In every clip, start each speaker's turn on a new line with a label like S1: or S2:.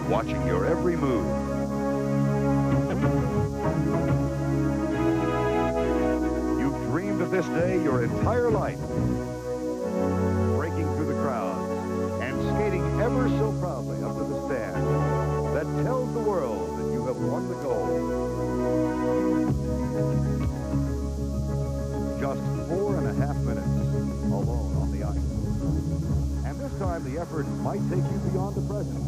S1: watching your every move. You've dreamed of this day your entire life. Breaking through the crowds and skating ever so proudly up to the stand that tells the world that you have won the gold. Just 4.5 minutes alone on the ice. And this time the effort might take you beyond the present,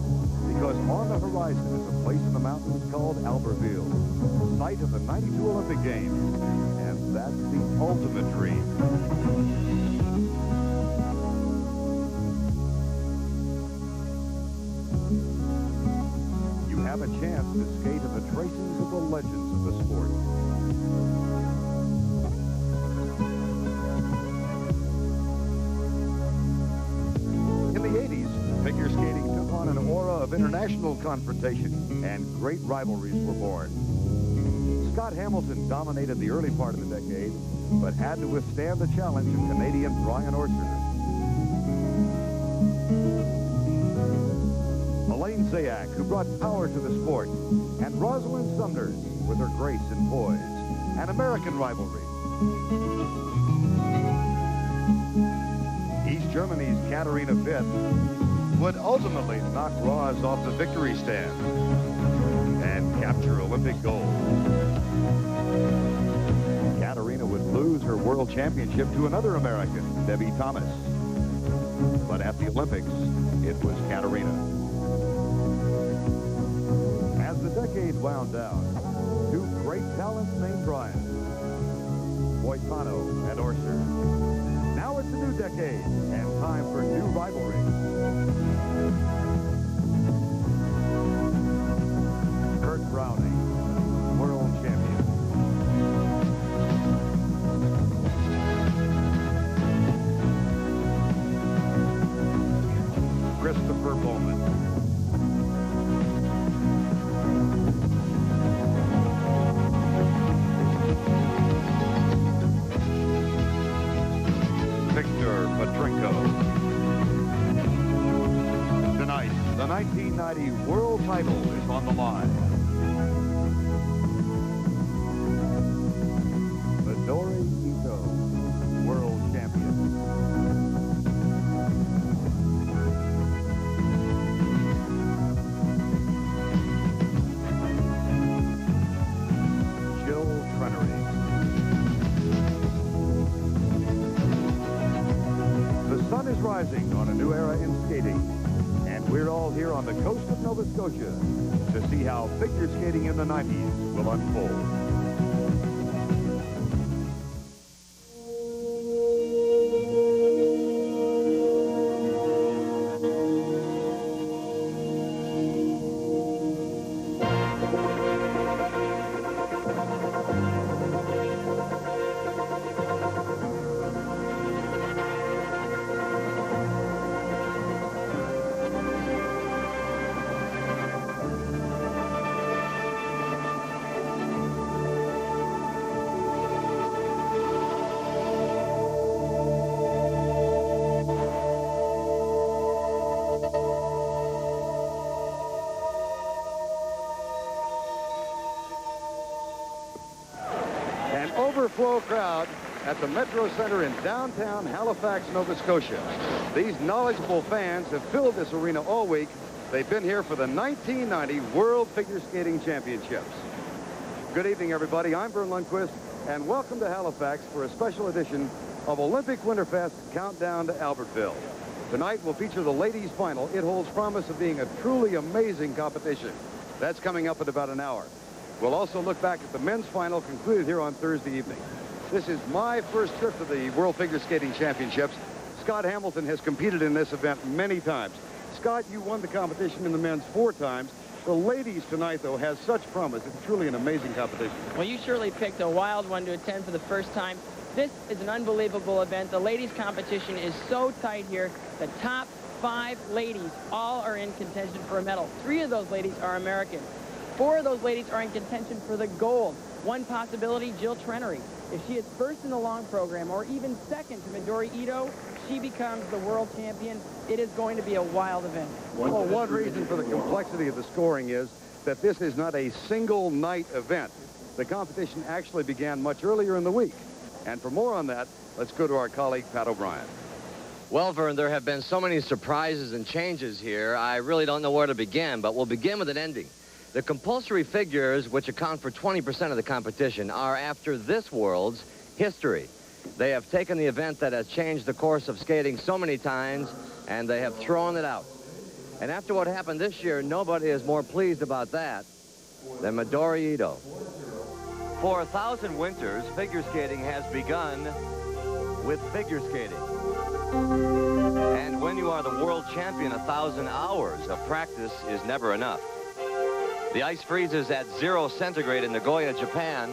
S1: because on the horizon is a place in the mountains called Albertville, site of the '92 Olympic Games, and that's the ultimate dream. You have a chance to skate in the tracings of the legends of the sport. Figure skating took on an aura of international confrontation, and great rivalries were born. Scott Hamilton dominated the early part of the decade, but had to withstand the challenge of Canadian Brian Orser. Elaine Zayak, who brought power to the sport, and Rosalind Sumners with her grace and poise, an American rivalry. East Germany's Katharina Witt would ultimately knock Roz off the victory stand and capture Olympic gold. Katharina would lose her world championship to another American, Debbie Thomas. But at the Olympics, it was Katharina. As the decade wound down, two great talents named Brian, Boitano and Orser. Now it's a new decade and time for new rivalry. Kurt Browning, world champion. Christopher Bowman. Victor Petrenko. Tonight, the 1990 world title is on the line. Midori Ito, world champion. Jill Trenery. The sun is rising on a new era in skating, and we're all here on the coast of Nova Scotia to see how figure skating in the 90s will unfold. Overflow crowd at the Metro Center in downtown Halifax, Nova Scotia. These knowledgeable fans have filled this arena all week. They've been here for the 1990 World Figure Skating Championships. Good evening, everybody. I'm Vern Lundquist, and welcome to Halifax for a special edition of Olympic Winterfest Countdown to Albertville. Tonight will feature the ladies' final. It holds promise of being a truly amazing competition. That's coming up in about an hour. We'll also look back at the men's final concluded here on Thursday evening. This is my first trip to the World Figure Skating Championships. Scott Hamilton has competed in this event many times. Scott, you won the competition in the men's 4 times. The ladies tonight, though, has such promise. It's truly an amazing competition.
S2: Well, you surely picked a wild one to attend for the first time. This is an unbelievable event. The ladies' competition is so tight here. The top 5 ladies all are in contention for a medal. 3 of those ladies are American. 4 of those ladies are in contention for the gold. One possibility, Jill Trenery. If she is first in the long program or even second to Midori Ito, she becomes the world champion. It is going to be a wild event.
S1: Well, one reason for the complexity of the scoring is that this is not a single night event. The competition actually began much earlier in the week. And for more on that, let's go to our colleague, Pat O'Brien.
S3: Well, Vern, there have been so many surprises and changes here, I really don't know where to begin, but we'll begin with an ending. The compulsory figures, which account for 20% of the competition, are after this world's history. They have taken the event that has changed the course of skating so many times, and they have thrown it out. And after what happened this year, nobody is more pleased about that than Midori Ito. For 1,000 winters, figure skating has begun with figure skating. And when you are the world champion, 1,000 hours of practice is never enough. The ice freezes at 0 centigrade in Nagoya, Japan,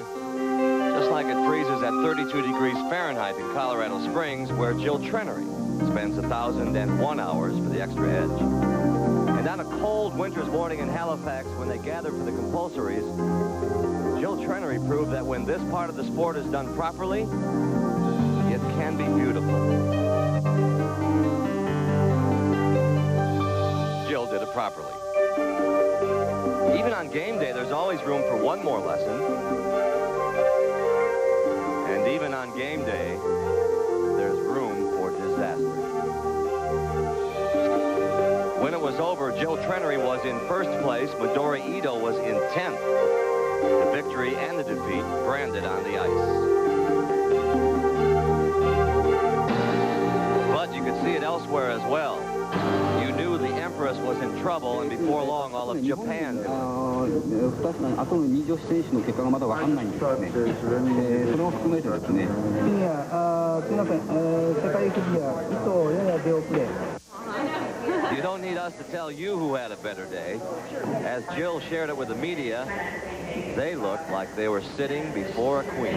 S3: just like it freezes at 32 degrees Fahrenheit in Colorado Springs, where Jill Trenery spends 1,001 hours for the extra edge. And on a cold winter's morning in Halifax, when they gathered for the compulsories, Jill Trenery proved that when this part of the sport is done properly, it can be beautiful. Jill did it properly. Even on game day, there's always room for one more lesson. And even on game day, there's room for disaster. When it was over, Jill Trenery was in first place. Midori Ito was in 10th. The victory and the defeat branded on the ice. But you could see it elsewhere as well. You knew the Empress was in trouble, and before long, all of Japan knew.
S4: 2つの後の2女子選手の結果がまだ分かんないんですよね。それを含めてですね。フィギュア、すみません、世界フィギュア、糸やや出遅れ。
S3: You don't need us to tell you who had a better day. As Jill shared it with the media, they looked like they were sitting before a queen.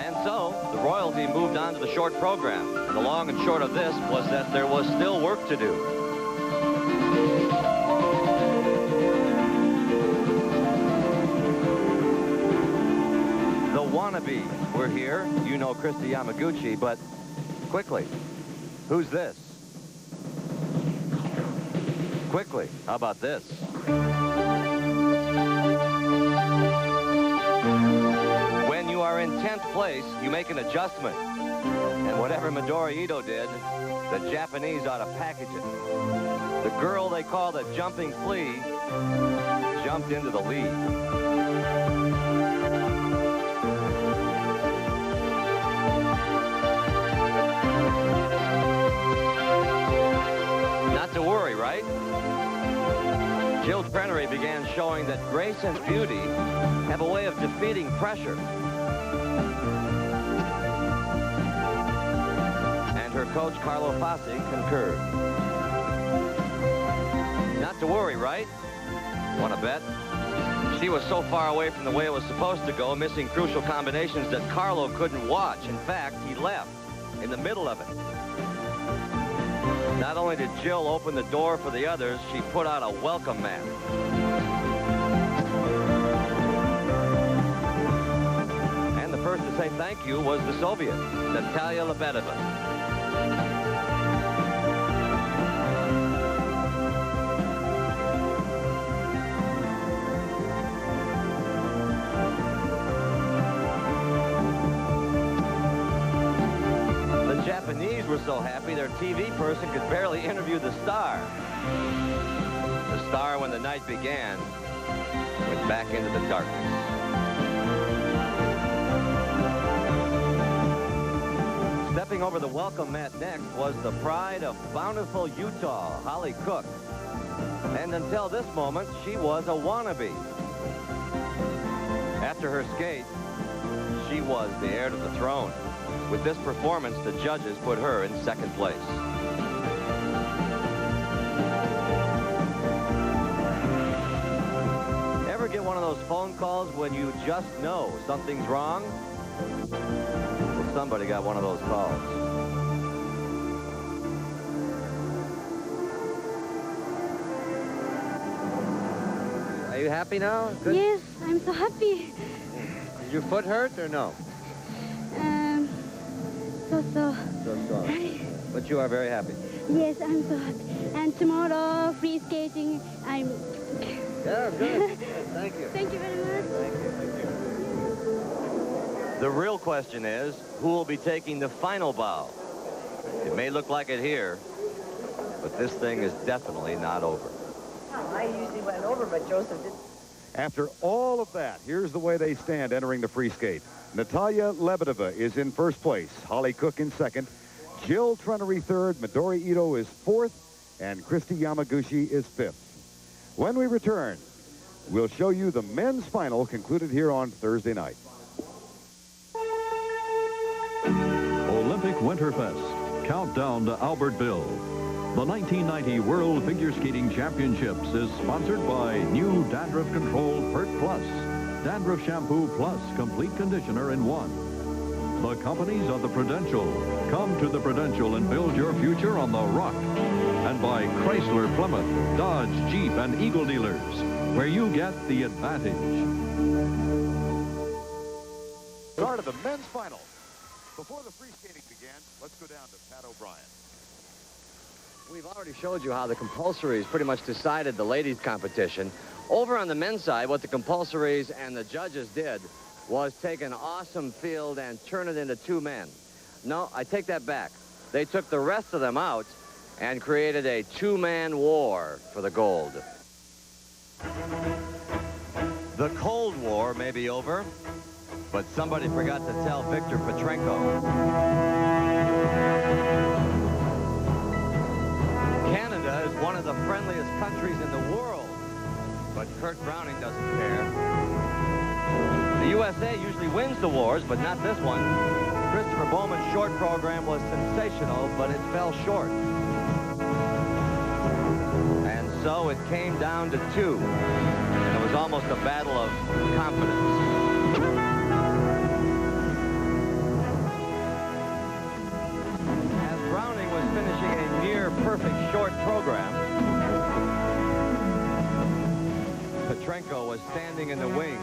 S3: And so, the royalty moved on to the short program. And the long and short of this was that there was still work to do. The wannabes were here. You know Christy Yamaguchi, but quickly, who's this? Quickly, how about this? When you are in 10th place, you make an adjustment. And whatever Midori Ito did, the Japanese ought to package it. The girl they call the jumping flea jumped into the lead. Not to worry, right? Jill Trenery began showing that grace and beauty have a way of defeating pressure. And her coach, Carlo Fassi, concurred. Not to worry, right? Want to bet? She was so far away from the way it was supposed to go, missing crucial combinations that Carlo couldn't watch. In fact, he left in the middle of it. Not only did Jill open the door for the others, she put out a welcome mat. And the first to say thank you was the Soviet, Natalia Lebedeva. Japanese were so happy their TV person could barely interview the star. The star, when the night began, went back into the darkness. Stepping over the welcome mat next was the pride of Bountiful, Utah, Holly Cook. And until this moment, she was a wannabe. After her skate, she was the heir to the throne. With this performance, the judges put her in second place. Ever get one of those phone calls when you just know something's wrong? Well, somebody got one of those calls. Are you happy now? Good?
S5: Yes, I'm so happy.
S3: Did your foot hurt or no?
S5: So.
S3: But you are very happy.
S5: Yes, I'm so happy. And tomorrow, free skating, I'm...
S3: Yeah, good. Thank you.
S5: Thank you very much.
S3: The real question is, who will be taking the final bow? It may look like it here, but this thing is definitely not over.
S2: I usually went over, but Joseph didn't.
S1: After all of that, here's the way they stand entering the free skate. Natalia Lebedeva is in first place. Holly Cook in second. Jill Trenery third. Midori Ito is fourth. And Christy Yamaguchi is fifth. When we return, we'll show you the men's final concluded here on Thursday night.
S6: Olympic Winterfest. Countdown to Albertville. The 1990 World Figure Skating Championships is sponsored by new Dandruff Control Pert Plus. Dandruff Shampoo Plus Complete Conditioner in one. The companies of the Prudential. Come to the Prudential and build your future on the rock. And by Chrysler, Plymouth, Dodge, Jeep, and Eagle dealers, where you get the advantage.
S1: Start of the men's final. Before the free skating began, let's go down to Pat O'Brien.
S3: We've already showed you how the compulsories pretty much decided the ladies' competition. Over on the men's side, what the compulsories and the judges did was take an awesome field and turn it into two men. No, I take that back. They took the rest of them out and created a two-man war for the gold. The Cold War may be over, but somebody forgot to tell Victor Petrenko. Canada is one of the friendliest countries in the world, but Kurt Browning doesn't care. The USA usually wins the wars, but not this one. Christopher Bowman's short program was sensational, but it fell short. And so it came down to two, and it was almost a battle of confidence. As Browning was finishing a near-perfect short program, Petrenko was standing in the wings.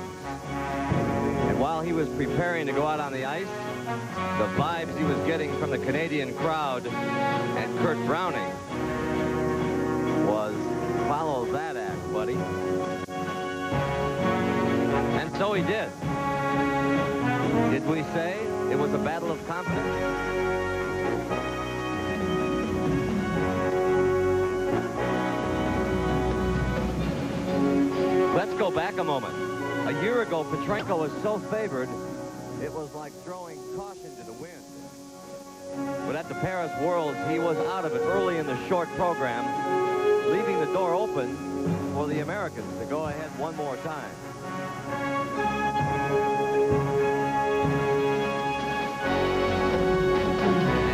S3: And while he was preparing to go out on the ice, the vibes he was getting from the Canadian crowd and Kurt Browning was, follow that act, buddy. And so he did. Did we say it was a battle of confidence? Let's go back a moment. A year ago, Petrenko was so favored, it was like throwing caution to the wind. But at the Paris Worlds, he was out of it early in the short program, leaving the door open for the Americans to go ahead one more time.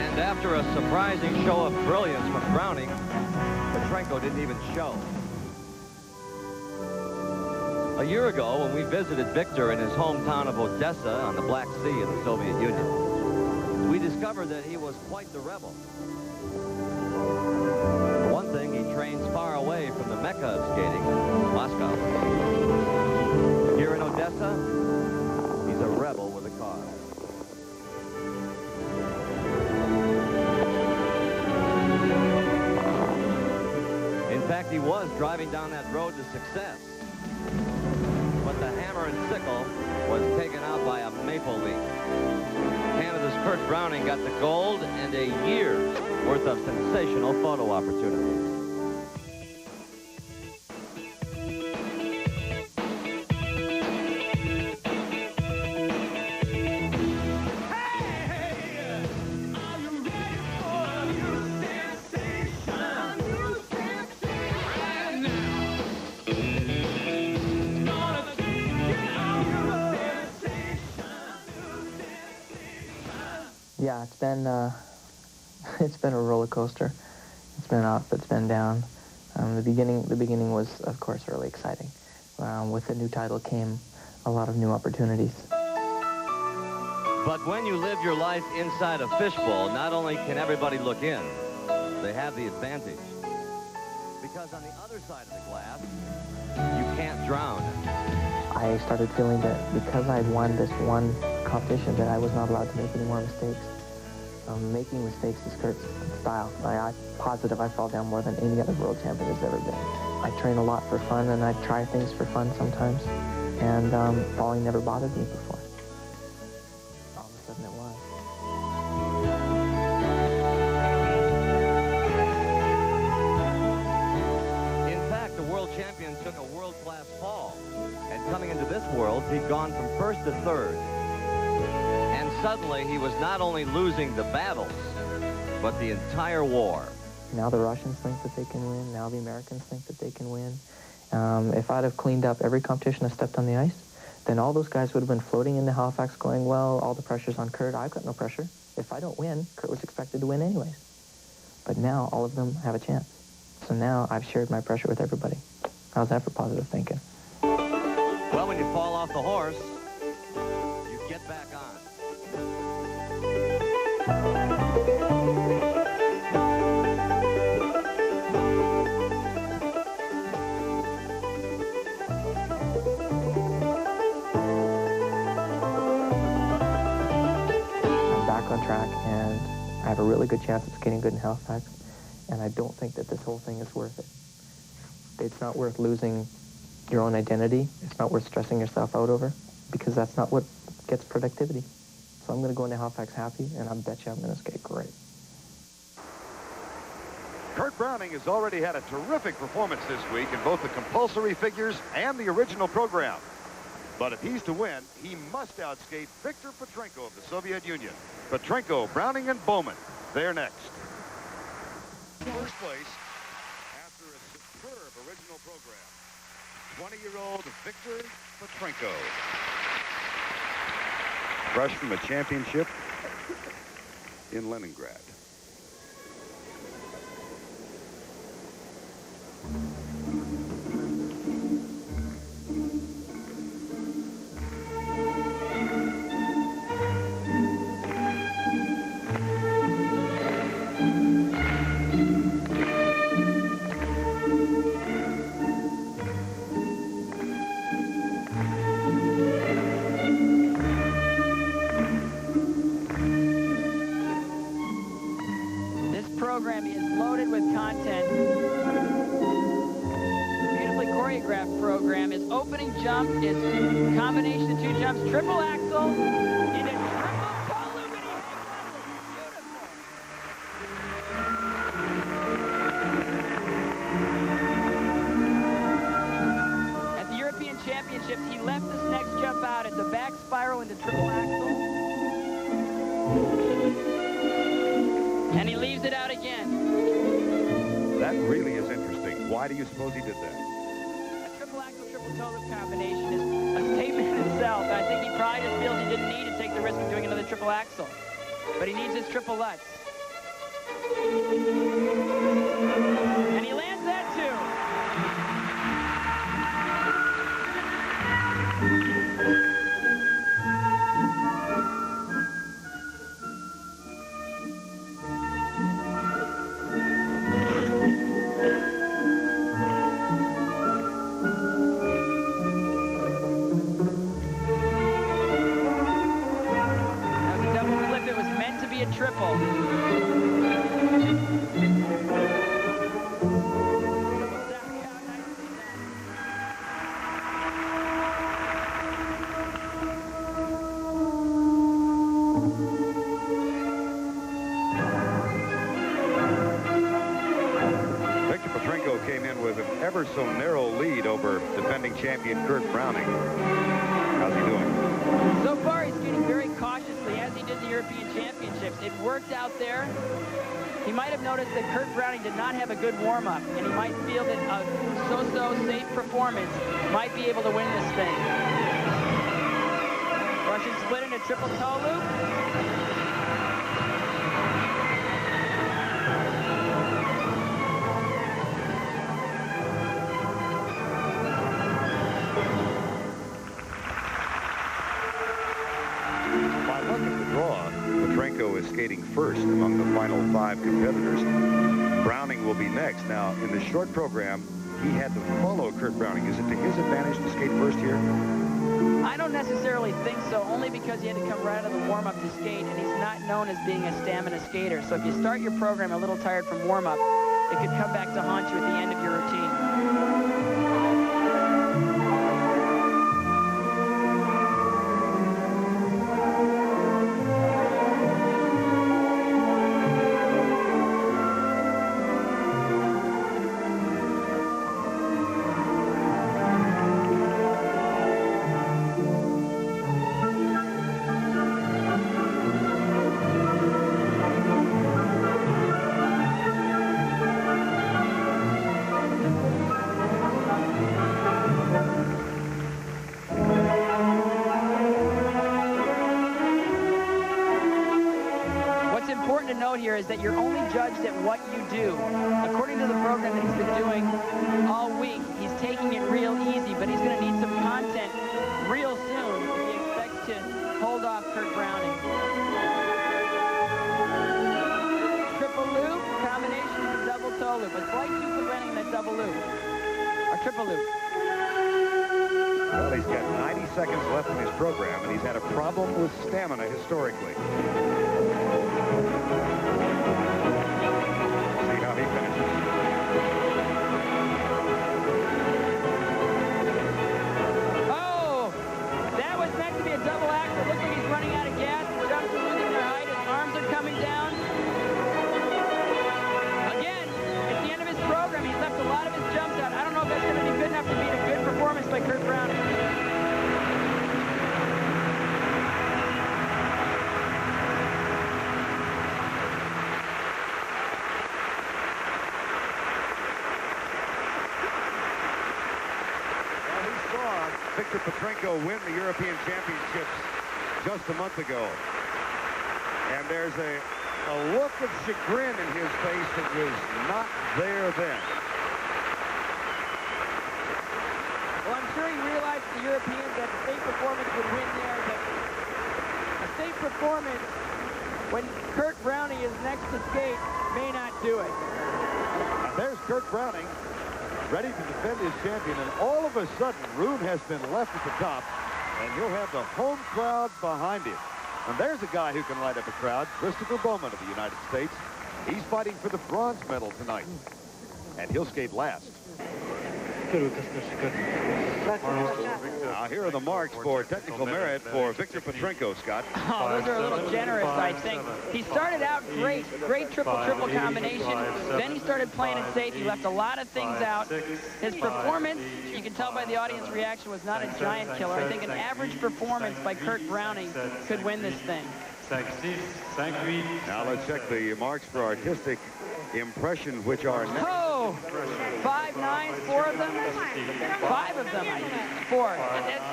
S3: And after a surprising show of brilliance from Browning, Petrenko didn't even show. A year ago, when we visited Victor in his hometown of Odessa on the Black Sea in the Soviet Union, we discovered that he was quite the rebel. For one thing, he trains far away from the mecca of skating, Moscow. Here in Odessa, he's a rebel with a cause. In fact, he was driving down that road to success. But the hammer and sickle was taken out by a maple leaf. Canada's Kurt Browning got the gold and a year's worth of sensational photo opportunities.
S7: Yeah, it's been a roller coaster. It's been up, it's been down. The beginning was, of course, really exciting. With the new title came a lot of new opportunities.
S3: But when you live your life inside a fishbowl, not only can everybody look in, they have the advantage. Because on the other side of the glass, you can't drown.
S7: I started feeling that because I'd won this one competition that I was not allowed to make any more mistakes. Making mistakes is Kurt's style. I'm positive I fall down more than any other world champion has ever been. I train a lot for fun, and I try things for fun sometimes, and falling never bothered me before. All of a sudden it was.
S3: In fact, the world champion took a world-class fall, and coming into this world, he'd gone from first to third. And suddenly, he was not only losing the battles, but the entire war.
S7: Now the Russians think that they can win. Now the Americans think that they can win. If I'd have cleaned up every competition I stepped on the ice, then all those guys would have been floating into Halifax going, well, all the pressure's on Kurt. I've got no pressure. If I don't win, Kurt was expected to win anyways. But now all of them have a chance. So now I've shared my pressure with everybody. How's that for positive thinking?
S3: Well, when you fall off the horse, you get back on.
S7: On track, and I have a really good chance of skating good in Halifax, and I don't think that this whole thing is worth it. It's not worth losing your own identity. It's not worth stressing yourself out over, because that's not what gets productivity. So I'm going to go into Halifax happy, and I bet you I'm going to skate great.
S1: Kurt Browning has already had a terrific performance this week in both the compulsory figures and the original program. But if he's to win, he must outskate Viktor Petrenko of the Soviet Union. Petrenko, Browning, and Bowman, they're next. First place after a superb original program. 20-year-old Viktor Petrenko. Fresh from a championship in Leningrad.
S2: Program is loaded with content. Beautifully choreographed program. His opening jump is combination of two jumps, triple axel into triple toe loop, and he hangs on. Beautiful. At the European Championships, he left this next jump out at the back spiral into triple axel. And he leaves it out again.
S1: That really is interesting. Why do you suppose he did that?
S2: A triple axel, triple toe loop combination is a statement in itself. I think he probably just feels he didn't need to take the risk of doing another triple axel. But he needs his triple lutz. And he lands that too. Triple.
S1: Viktor Petrenko came in with an ever so narrow lead over defending champion Kurt Browning. How's he doing?
S2: So far, he's skating very cautiously, as he did in the European Championships. It worked out there. He might have noticed that Kurt Browning did not have a good warm-up, and he might feel that a so-so safe performance might be able to win this thing. Russian split into triple toe loop.
S1: Petrenko is skating first among the final 5 competitors. Browning will be next. Now, in the short program, he had to follow Kurt Browning. Is it to his advantage to skate first here?
S2: I don't necessarily think so, only because he had to come right out of the warm-up to skate, and he's not known as being a stamina skater. So if you start your program a little tired from warm-up, it could come back to haunt you at the end of your routine. Here is that you're only judged at what you do. According to the program that he's been doing all week, he's taking it real easy, but he's going to need some content real soon if he expects to hold off Kurt Browning. Triple loop, combination of double toe loop. A slight too preventing that double loop. Or triple loop.
S1: Well, he's got 90 seconds left in his program, and he's had a problem with stamina historically.
S2: By Kurt Browning.
S1: Victor Petrenko win the European Championships just a month ago. And there's a look of chagrin in his face that was not there then.
S2: Well, I'm sure he realized the Europeans that the state performance would win there, but a state performance when Kurt Browning is next to skate may not do it.
S1: And there's Kurt Browning ready to defend his champion, and all of a sudden, Rune has been left at the top, and he'll have the home crowd behind him. And there's a guy who can light up a crowd, Christopher Bowman of the United States. He's fighting for the bronze medal tonight, and he'll skate last. Now, here are the marks for technical merit for Victor Petrenko, Scott.
S2: Oh, those are a little generous, I think. He started out great triple-triple combination. Then he started playing it safe. He left a lot of things out. His performance, you can tell by the audience reaction, was not a giant killer. I think an average performance by Kurt Browning could win this thing.
S1: Now let's check the marks for artistic impression, which are next.
S2: Oh, 5'9", 4 of them? 5 of them, I think. 4.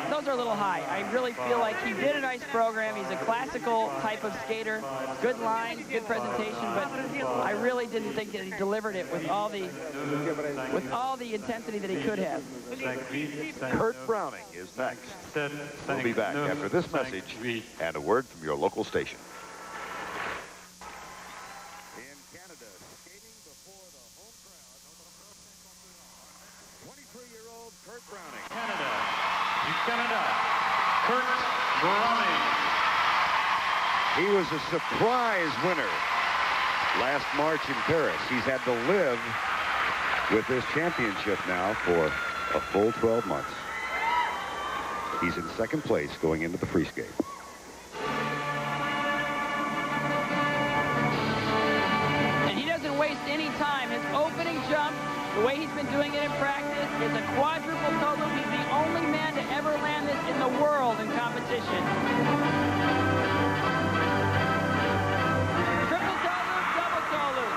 S2: Those are a little high. I really feel like he did a nice program. He's a classical type of skater. Good lines, good presentation, but I really didn't think that he delivered it with all the intensity that he could have.
S1: Kurt Browning is next. We'll be back after this message and a word from your local station. In Canada, skating before the home crowd, 23-year-old Kurt Browning.
S8: Canada, Kurt Browning.
S1: He was a surprise winner last March in Paris. He's had to live with this championship now for a full 12 months. He's in second place going into the free skate.
S2: And he doesn't waste any time. His opening jump, the way he's been doing it in practice, is a quadruple toe loop. He's the only man to ever land this in the world in competition. Triple toe loop, double toe loop.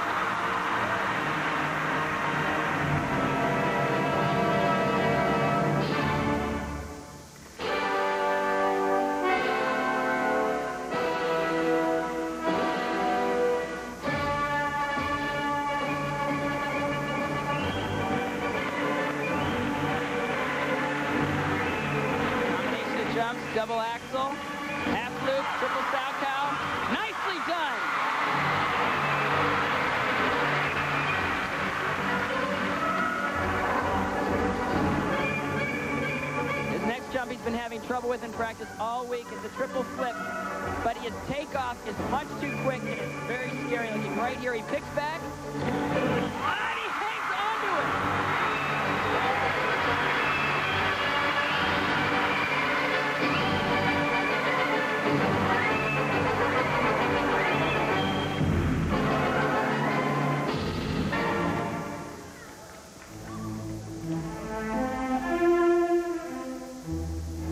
S2: Double axle, half loop, triple Salchow. Nicely done. trouble with in practice all week is the triple flip. But his takeoff is much too quick, and it's very scary looking. Right here, he picks back, and he hangs onto it.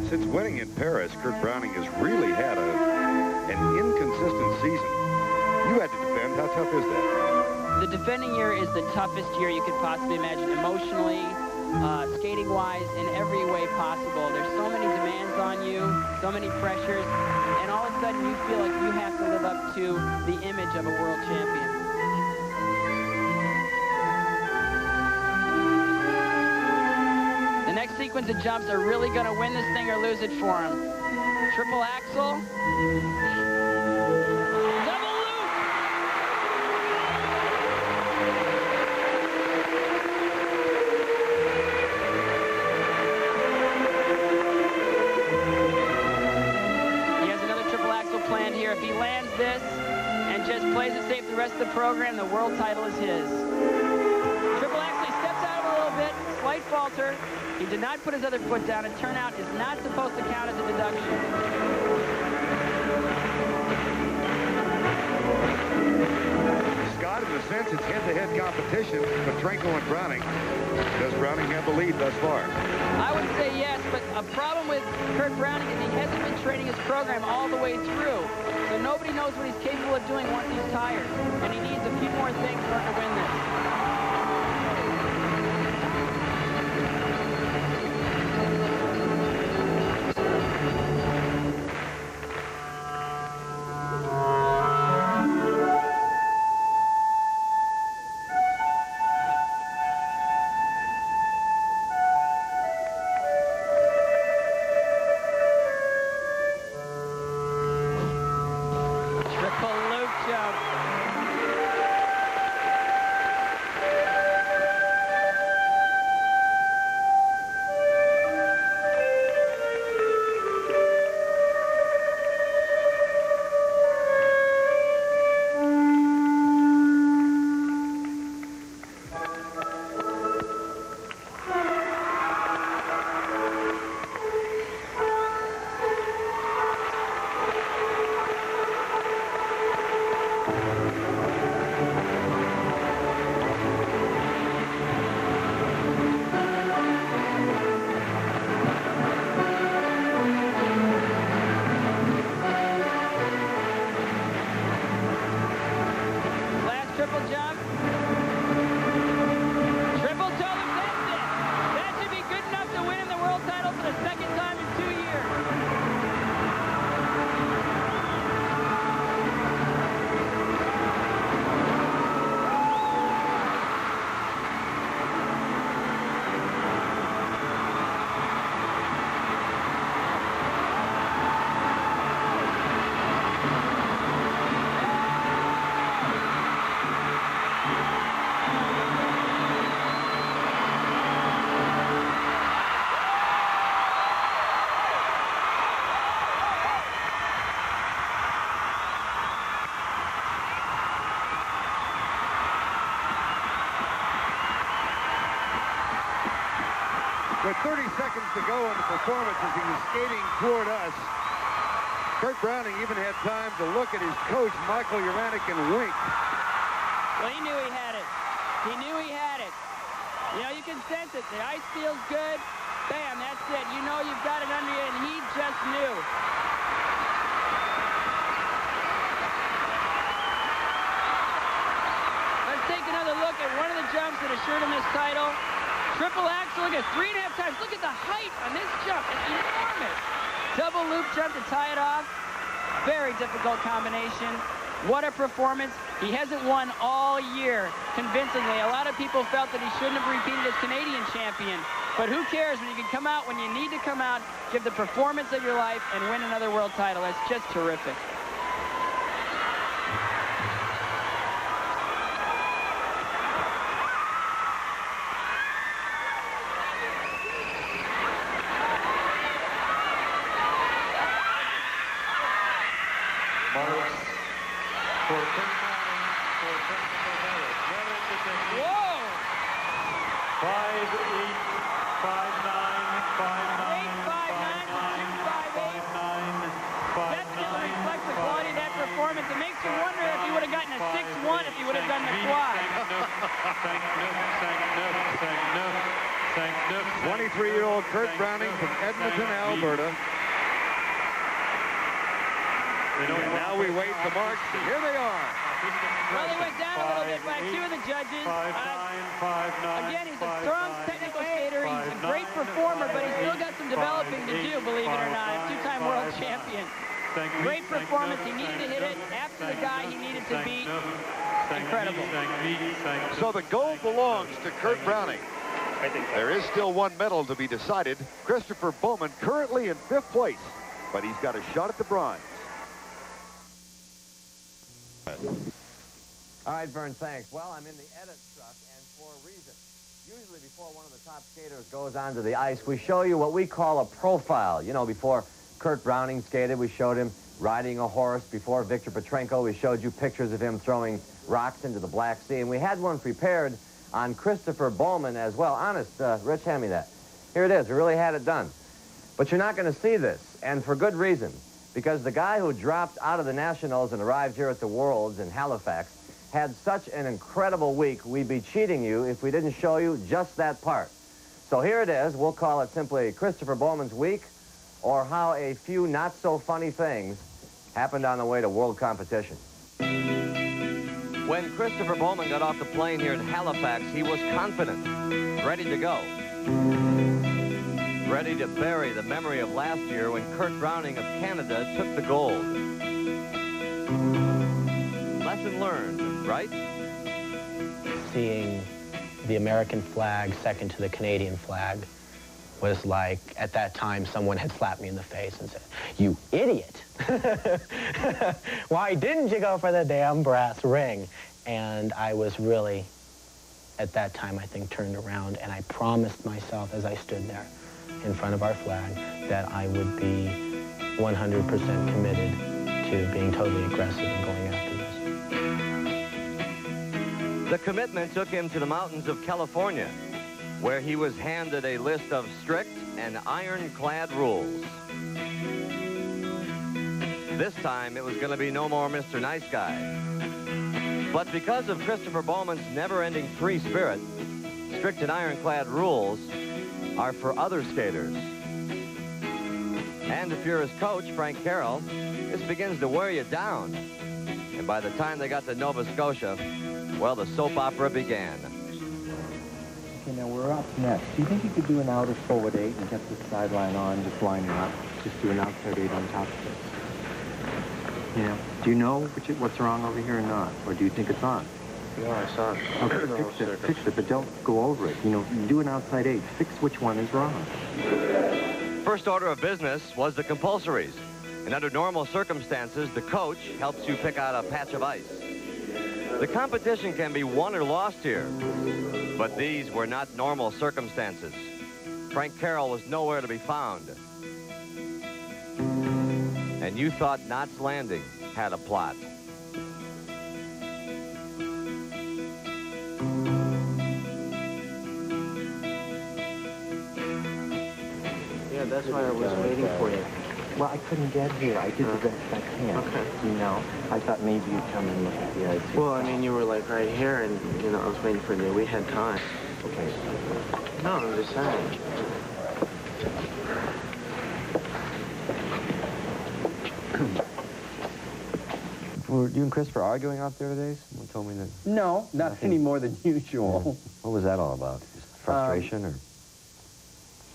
S1: Since winning in Paris, Kurt Browning has really had an inconsistent season. You had to defend. How tough is that?
S2: The defending year is the toughest year you could possibly imagine, emotionally, skating-wise, in every way possible. There's so many demands on you, so many pressures, and all of a sudden you feel like you have to live up to the image of a world champion. The next sequence of jumps are really going to win this thing or lose it for him. Triple axel. Double loop. He has another triple axel planned here. If he lands this and just plays it safe the rest of the program, the world title is his. Triple axel, he steps out a little bit, slight falter. He did not put his other foot down, and turnout is not supposed to count as a deduction.
S1: Scott, in a sense, it's head-to-head competition for Trenko and Browning. Does Browning have the lead thus far?
S2: I would say yes, but a problem with Kurt Browning is he hasn't been training his program all the way through. So nobody knows what he's capable of doing once he's tired. And he needs a few more things in order to win this.
S1: With 30 seconds to go in the performance as he was skating toward us, Kurt Browning even had time to look at his coach, Michael Uranic, and wink.
S2: Well, he knew he had it. He knew he had it. You know, you can sense it. The ice feels good. Bam, that's it. You know you've got it under you, and he just knew. Let's take another look at one of the jumps that assured him this title. Triple axel, look at 3.5 times. Look at the height on this jump. It's enormous. Double loop jump to tie it off. Very difficult combination. What a performance. He hasn't won all year convincingly. A lot of people felt that he shouldn't have repeated as Canadian champion. But who cares when you can come out when you need to come out, give the performance of your life, and win another world title. That's just terrific.
S8: marks for Kurt Browning for technical merit. Merit is a
S2: Whoa!
S8: 5'8", 5'9", 5'9", 5'9", 5'9",
S2: That still reflects the quality of that performance. It makes you wonder if he would have gotten a 6-1 if he would have done the quad.
S1: 23-year-old Kurt Browning from Edmonton, Alberta. And now we wait the marks. Here they are.
S2: Well, he went down a little bit by 2 of the judges. Again, he's a strong technical skater. He's a great performer, but he's still got some developing to do, believe it or not. A two-time world champion. Great performance. He needed to hit it after the guy he needed to beat. Incredible.
S1: So the gold belongs to Kurt Browning. There is still one medal to be decided. Christopher Bowman currently in 5th place, but he's got a shot at the bronze.
S3: All right, Vern, thanks. Well, I'm in the edit truck, and for a reason. Usually before one of the top skaters goes onto the ice, we show you what we call a profile. You know, before Kurt Browning skated, we showed him riding a horse. Before Victor Petrenko, we showed you pictures of him throwing rocks into the Black Sea. And we had one prepared on Christopher Bowman as well. Honest, Rich, hand me that. Here it is. We really had it done. But you're not going to see this, and for good reason. Because the guy who dropped out of the Nationals and arrived here at the Worlds in Halifax had such an incredible week, we'd be cheating you if we didn't show you just that part. So here it is. We'll call it simply Christopher Bowman's week, or how a few not-so-funny things happened on the way to world competition. When Christopher Bowman got off the plane here in Halifax, he was confident, ready to go. Ready to bury the memory of last year when Kurt Browning of Canada took the gold. Lesson learned, right?
S9: Seeing the American flag second to the Canadian flag was like, at that time, someone had slapped me in the face and said, "You idiot! Why didn't you go for the damn brass ring?" And I was really, at that time, I think, turned around, and I promised myself as I stood there in front of our flag that I would be 100% committed to being totally aggressive and going after this.
S3: The commitment took him to the mountains of California, where he was handed a list of strict and ironclad rules. This time, it was going to be no more Mr. Nice Guy. But because of Christopher Bowman's never-ending free spirit, strict and ironclad rules are for other skaters. And if you're his coach, Frank Carroll, this begins to wear you down. And by the time they got to Nova Scotia, well, the soap opera began.
S10: Okay, now we're up next. Do you think you could do an outer forward 8 and get the sideline on, just lining up? Just do an outside 8 on top of this. Yeah. Do you know what's wrong over here or not? Or do you think it's on?
S11: No, I saw it.
S10: Okay, fix it, but don't go over it. You know, do an outside 8. Fix which one is wrong.
S3: First order of business was the compulsories. And under normal circumstances, the coach helps you pick out a patch of ice. The competition can be won or lost here, but these were not normal circumstances. Frank Carroll was nowhere to be found. And you thought Knots Landing had a plot.
S11: Yeah, that's why I was waiting for you.
S10: Well, I couldn't get here. I did the best I can.
S11: Okay.
S10: You know, I thought maybe you'd come and look at the ice.
S11: Well, I mean, you were like right here, and, you know, I was waiting for you. We had time.
S10: Okay.
S11: No, I'm just saying.
S3: Were you and Christopher arguing out there today? Someone told me that.
S10: No, not any more than usual.
S3: Yeah. What was that all about? Just frustration or?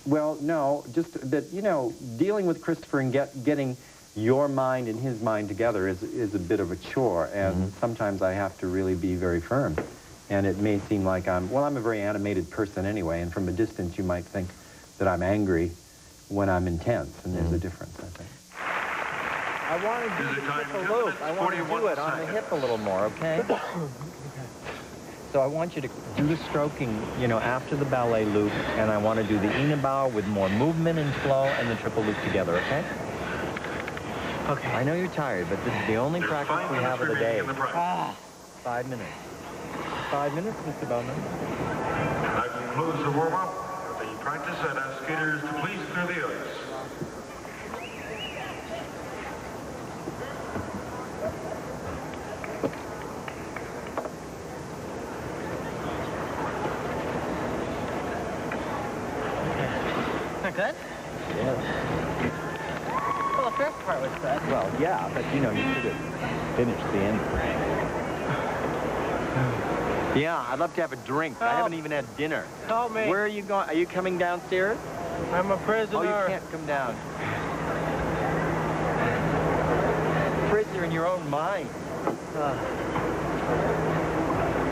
S10: Well, no, just that, you know, dealing with Christopher and getting your mind and his mind together is a bit of a chore, and sometimes I have to really be very firm. And it may seem like I'm a very animated person anyway, and from a distance you might think that I'm angry when I'm intense, and there's a difference, I think.
S12: I want to do the hip a loop. I want to do it on the hip a little more, okay? So I want you to do the stroking, you know, after the ballet loop, and I want to do the Inabau with more movement and flow and the triple loop together, okay? Okay. I know you're tired, but this is the only practice we have of the day. 5 minutes. 5 minutes, Mr. Bowman.
S8: That concludes the warm-up. The practice, and ask skaters to please clear the ice.
S2: Not good?
S12: Yes.
S2: Well, the first part was good.
S12: Well, yeah, but you know, you should have finished the end. Yeah, I'd love to have a drink. I haven't even had dinner.
S11: Help me.
S12: Where are you going? Are you coming downstairs?
S11: I'm a prisoner.
S12: Oh, you can't come down. Prisoner in your own mind.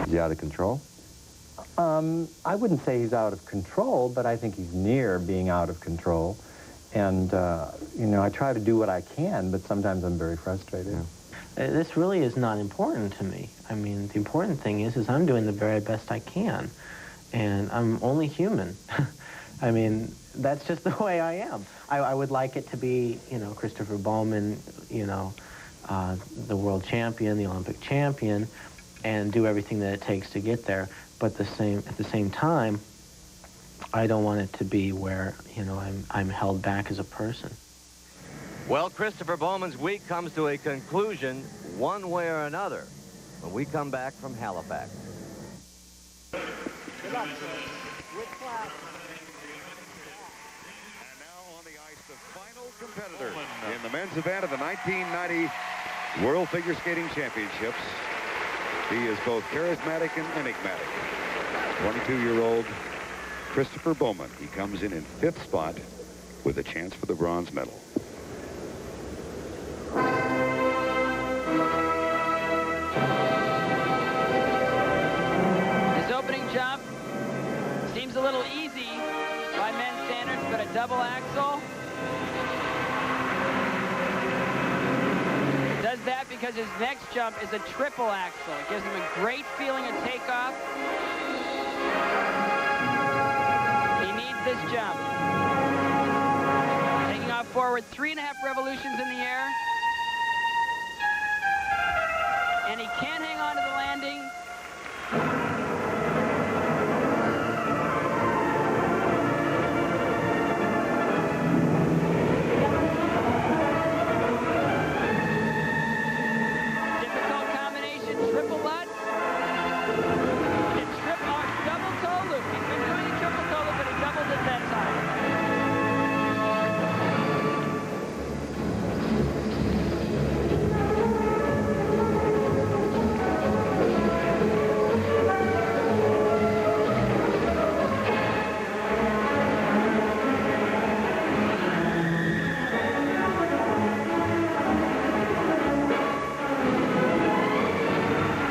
S10: Is he out of control? I wouldn't say he's out of control, but I think he's near being out of control. And, you know, I try to do what I can, but sometimes I'm very frustrated.
S9: Yeah. This really is not important to me. I mean, the important thing is I'm doing the very best I can. And I'm only human. I mean, that's just the way I am. I would like it to be, you know, Christopher Bowman, you know, the world champion, the Olympic champion, and do everything that it takes to get there. But at the same time, I don't want it to be where, you know, I'm held back as a person.
S3: Well, Christopher Bowman's week comes to a conclusion one way or another when we come back from Halifax.
S1: Good luck, with class. And now on the ice, the final competitor in the men's event of the 1990 World Figure Skating Championships. He is both charismatic and enigmatic. 22-year-old Christopher Bowman. He comes in 5th spot with a chance for the bronze medal.
S2: His opening jump seems a little easy by men's standards, but a double axel. Does that because his next jump is a triple axel. It gives him a great feeling of takeoff. He needs this jump. Taking off forward 3.5 revolutions in the air. And he can't hang on to the landing. Difficult combination, triple lutz. And double toe loop. He's been doing a triple toe loop, but he doubled it that time.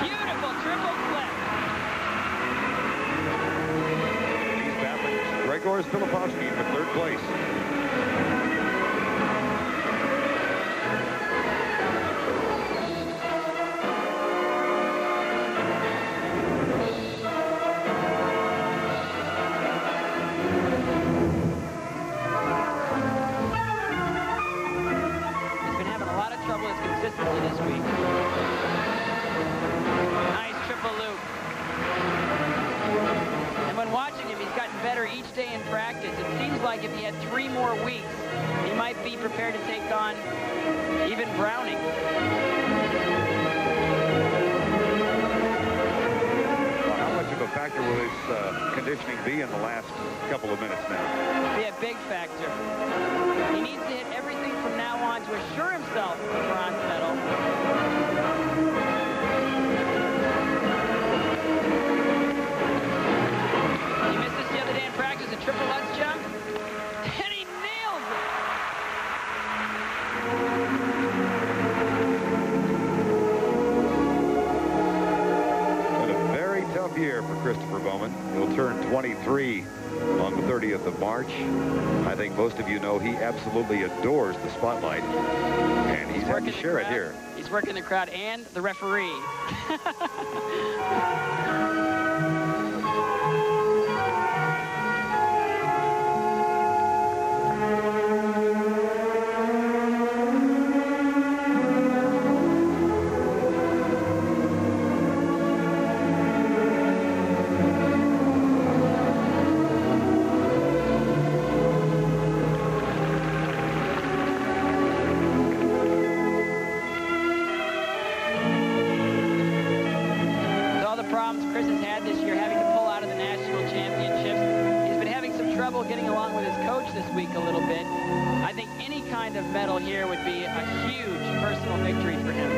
S2: Beautiful triple flip.
S1: He's battling Gregor Filipowski for 3rd place.
S2: He's been having a lot of trouble with consistency this week. Nice triple loop. And when watching him, he's gotten better each day in practice. It seems like if he had 3 more weeks, he might be prepared to take on even Browning.
S1: Well, how much of a factor will his conditioning be in the last couple of minutes now?
S2: Be a big factor. He needs to hit everything from now on to assure himself of a bronze medal. He missed this the other day in practice, a triple lutz jump, and he nails it.
S1: Been a very tough year for Christopher Bowman. He'll turn 23 on the 30th of March. I think most of you know he absolutely adores the spotlight, and he's had to share it here.
S2: He's working the crowd and the referee. week a little bit. I think any kind of medal here would be a huge personal victory for him.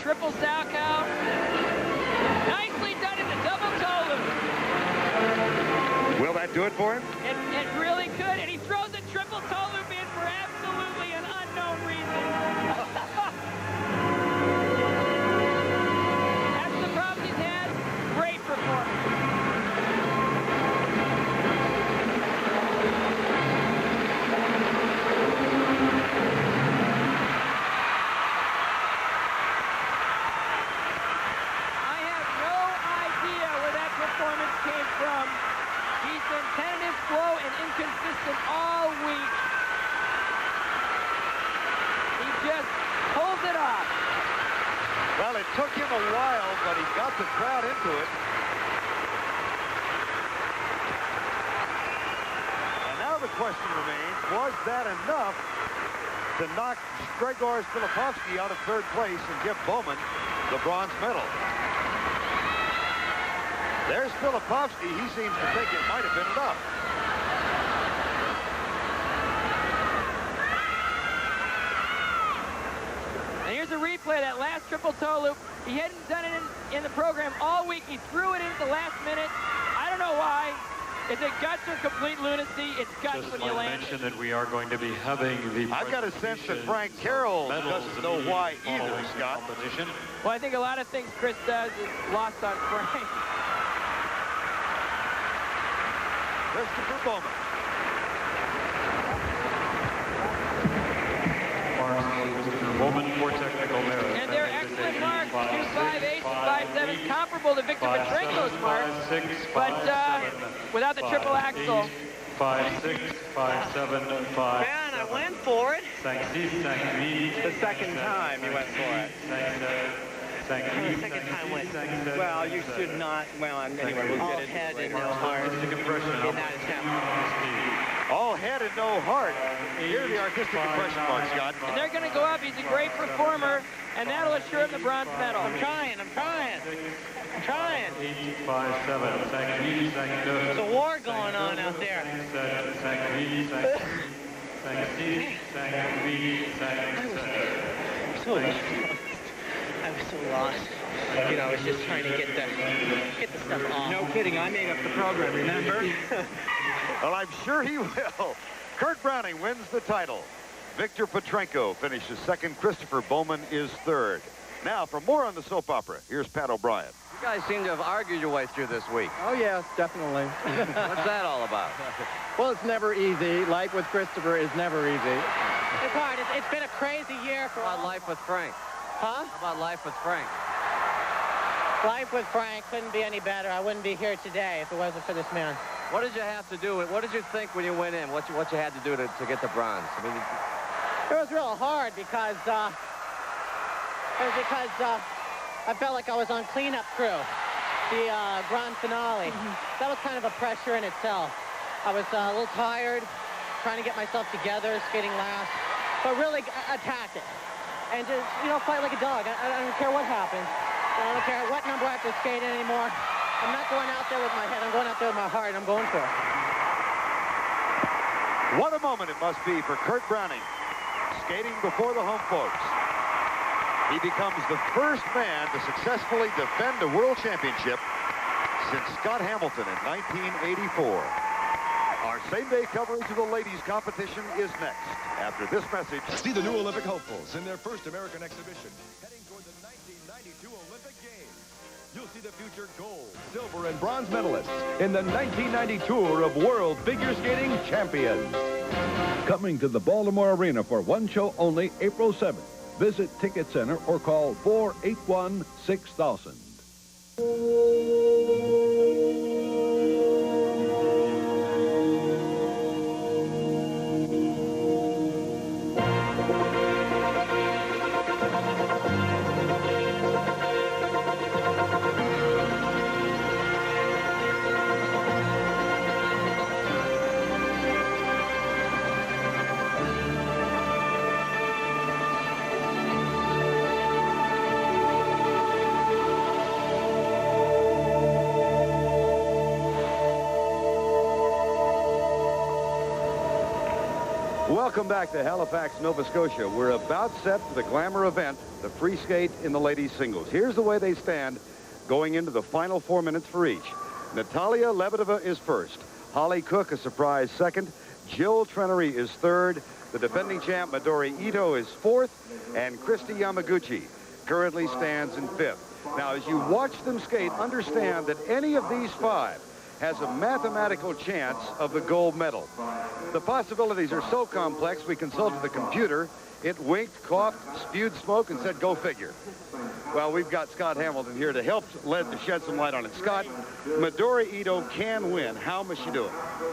S2: Triple Salchow. Nicely done in the double toe loop.
S1: Will that do it for him?
S2: It really could, and he throws a triple toe loop in for absolutely an unknown reason. After the problems he's had, great performance. Slow and inconsistent all week. He just pulls it off.
S1: Well, it took him a while, but he got the crowd into it. And now the question remains, was that enough to knock Grzegorz Filipovski out of third place and give Bowman the bronze medal? There's Filipovski. He seems to think it might have been enough.
S2: And here's a replay of that last triple toe loop. He hadn't done it in the program all week. He threw it in at the last minute. I don't know why. Is it guts or complete lunacy? It's guts when you land.
S8: Just mention that we are going to be having the
S1: I've got a sense that Frank Carroll doesn't know why either, Scott.
S2: Well, I think a lot of things Chris does is lost on Frank.
S1: Christopher Bowman.
S8: Bowman for technical merit.
S2: And they're excellent marks, 2.58, 5.7, comparable to Victor Petrenko's marks, but without the triple axel.
S8: 5.6, 5.7, 5.
S13: Man, I went for it.
S12: The second time you went for it.
S13: Second time went.
S12: Well, you should not. Well, anyway, we'll
S13: All
S12: get into
S13: head
S12: it
S13: and no heart in that attempt.
S1: All head and no heart. Here are the artistic compression marks, Scott.
S2: And they're going to go up. He's a great performer, and that'll assure him the bronze medal.
S13: I'm trying. I'm trying. I'm trying.
S8: 5.7.
S13: There's a war going on out there. I was so lost. You know, I was just trying to get the stuff off.
S12: No kidding. I made up the program, remember?
S1: Well, I'm sure he will. Kurt Browning wins the title. Victor Petrenko finishes second. Christopher Bowman is third. Now, for more on the soap opera, here's Pat O'Brien.
S3: You guys seem to have argued your way through this week.
S14: Oh, yes, definitely.
S3: What's that all about?
S14: Well, it's never easy. Life with Christopher is never easy.
S13: It's hard. It's been a crazy year for
S3: How about life with Frank?
S13: Huh?
S3: How about life with Frank?
S13: Life with Frank couldn't be any better. I wouldn't be here today if it wasn't for this man.
S3: What did you have to do? What did you think when you went in? What you had to do to get the bronze? I mean,
S13: it was real hard because I felt like I was on cleanup crew, the grand finale. That was kind of a pressure in itself. I was a little tired, trying to get myself together, skating last, but really attack it and just, you know, fight like a dog. I don't care what happens. I don't care what number I have to skate in anymore. I'm not going out there with my head. I'm going out there with my heart. I'm going for it.
S1: What a moment it must be for Kurt Browning, skating before the home folks. He becomes the first man to successfully defend a world championship since Scott Hamilton in 1984. Our same-day coverage of the ladies' competition is next. After this message...
S15: See the new Olympic hopefuls in their first American exhibition, heading toward the 1992 Olympic Games. You'll see the future gold, silver, and bronze medalists in the 1990 tour of World Figure Skating Champions. Coming to the Baltimore Arena for one show only, April 7th.
S6: Visit Ticket Center or call 481-6000.
S1: Welcome back to Halifax, Nova Scotia. We're about set for the glamour event, the free skate in the ladies singles. Here's the way they stand going into the final 4 minutes for each. Natalia Lebedeva is first. Holly Cook, a surprise second. Jill Trenery is third. The defending champ, Midori Ito, is fourth. And Christy Yamaguchi currently stands in fifth. Now, as you watch them skate, understand that any of these five has a mathematical chance of the gold medal. The possibilities are so complex, we consulted the computer. It winked, coughed, spewed smoke, and said, go figure. Well, we've got Scott Hamilton here to help to shed some light on it. Scott, Midori Ito can win. How must she do it?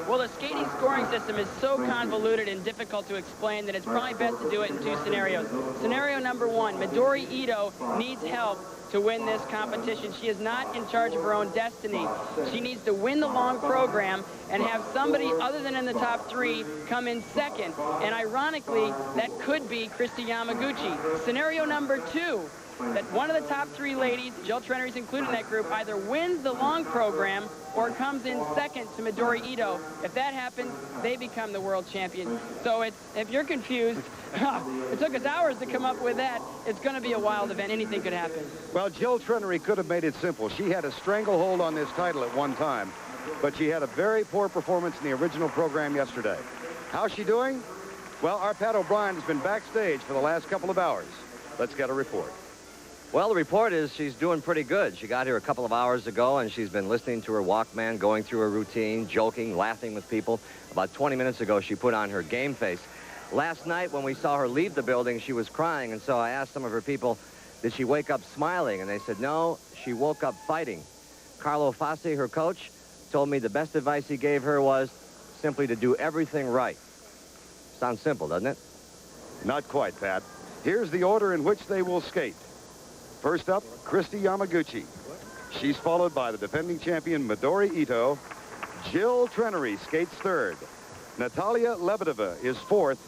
S2: Well, the skating scoring system is so convoluted and difficult to explain that it's probably best to do it in two scenarios. Scenario number one, Midori Ito needs help to win this competition. She is not in charge of her own destiny. She needs to win the long program and have somebody other than in the top three come in second. And ironically, that could be Christy Yamaguchi. Scenario number two, that one of the top three ladies, Jill Trenery's included in that group, either wins the long program or comes in second to Midori Ito. If that happens, they become the world champion. So if you're confused, it took us hours to come up with that. It's going to be a wild event. Anything could happen.
S1: Well, Jill Trenery could have made it simple. She had a stranglehold on this title at one time, but she had a very poor performance in the original program yesterday. How's she doing? Well, our Pat O'Brien has been backstage for the last couple of hours. Let's get a report.
S3: Well, the report is she's doing pretty good. She got here a couple of hours ago, and she's been listening to her Walkman, going through her routine, joking, laughing with people. About 20 minutes ago, she put on her game face. Last night, when we saw her leave the building, she was crying, and so I asked some of her people, did she wake up smiling? And they said, no, she woke up fighting. Carlo Fassi, her coach, told me the best advice he gave her was simply to do everything right. Sounds simple, doesn't it?
S1: Not quite, Pat. Here's the order in which they will skate. First up, Christy Yamaguchi. She's followed by the defending champion, Midori Ito. Jill Trenery skates third. Natalia Lebedeva is fourth.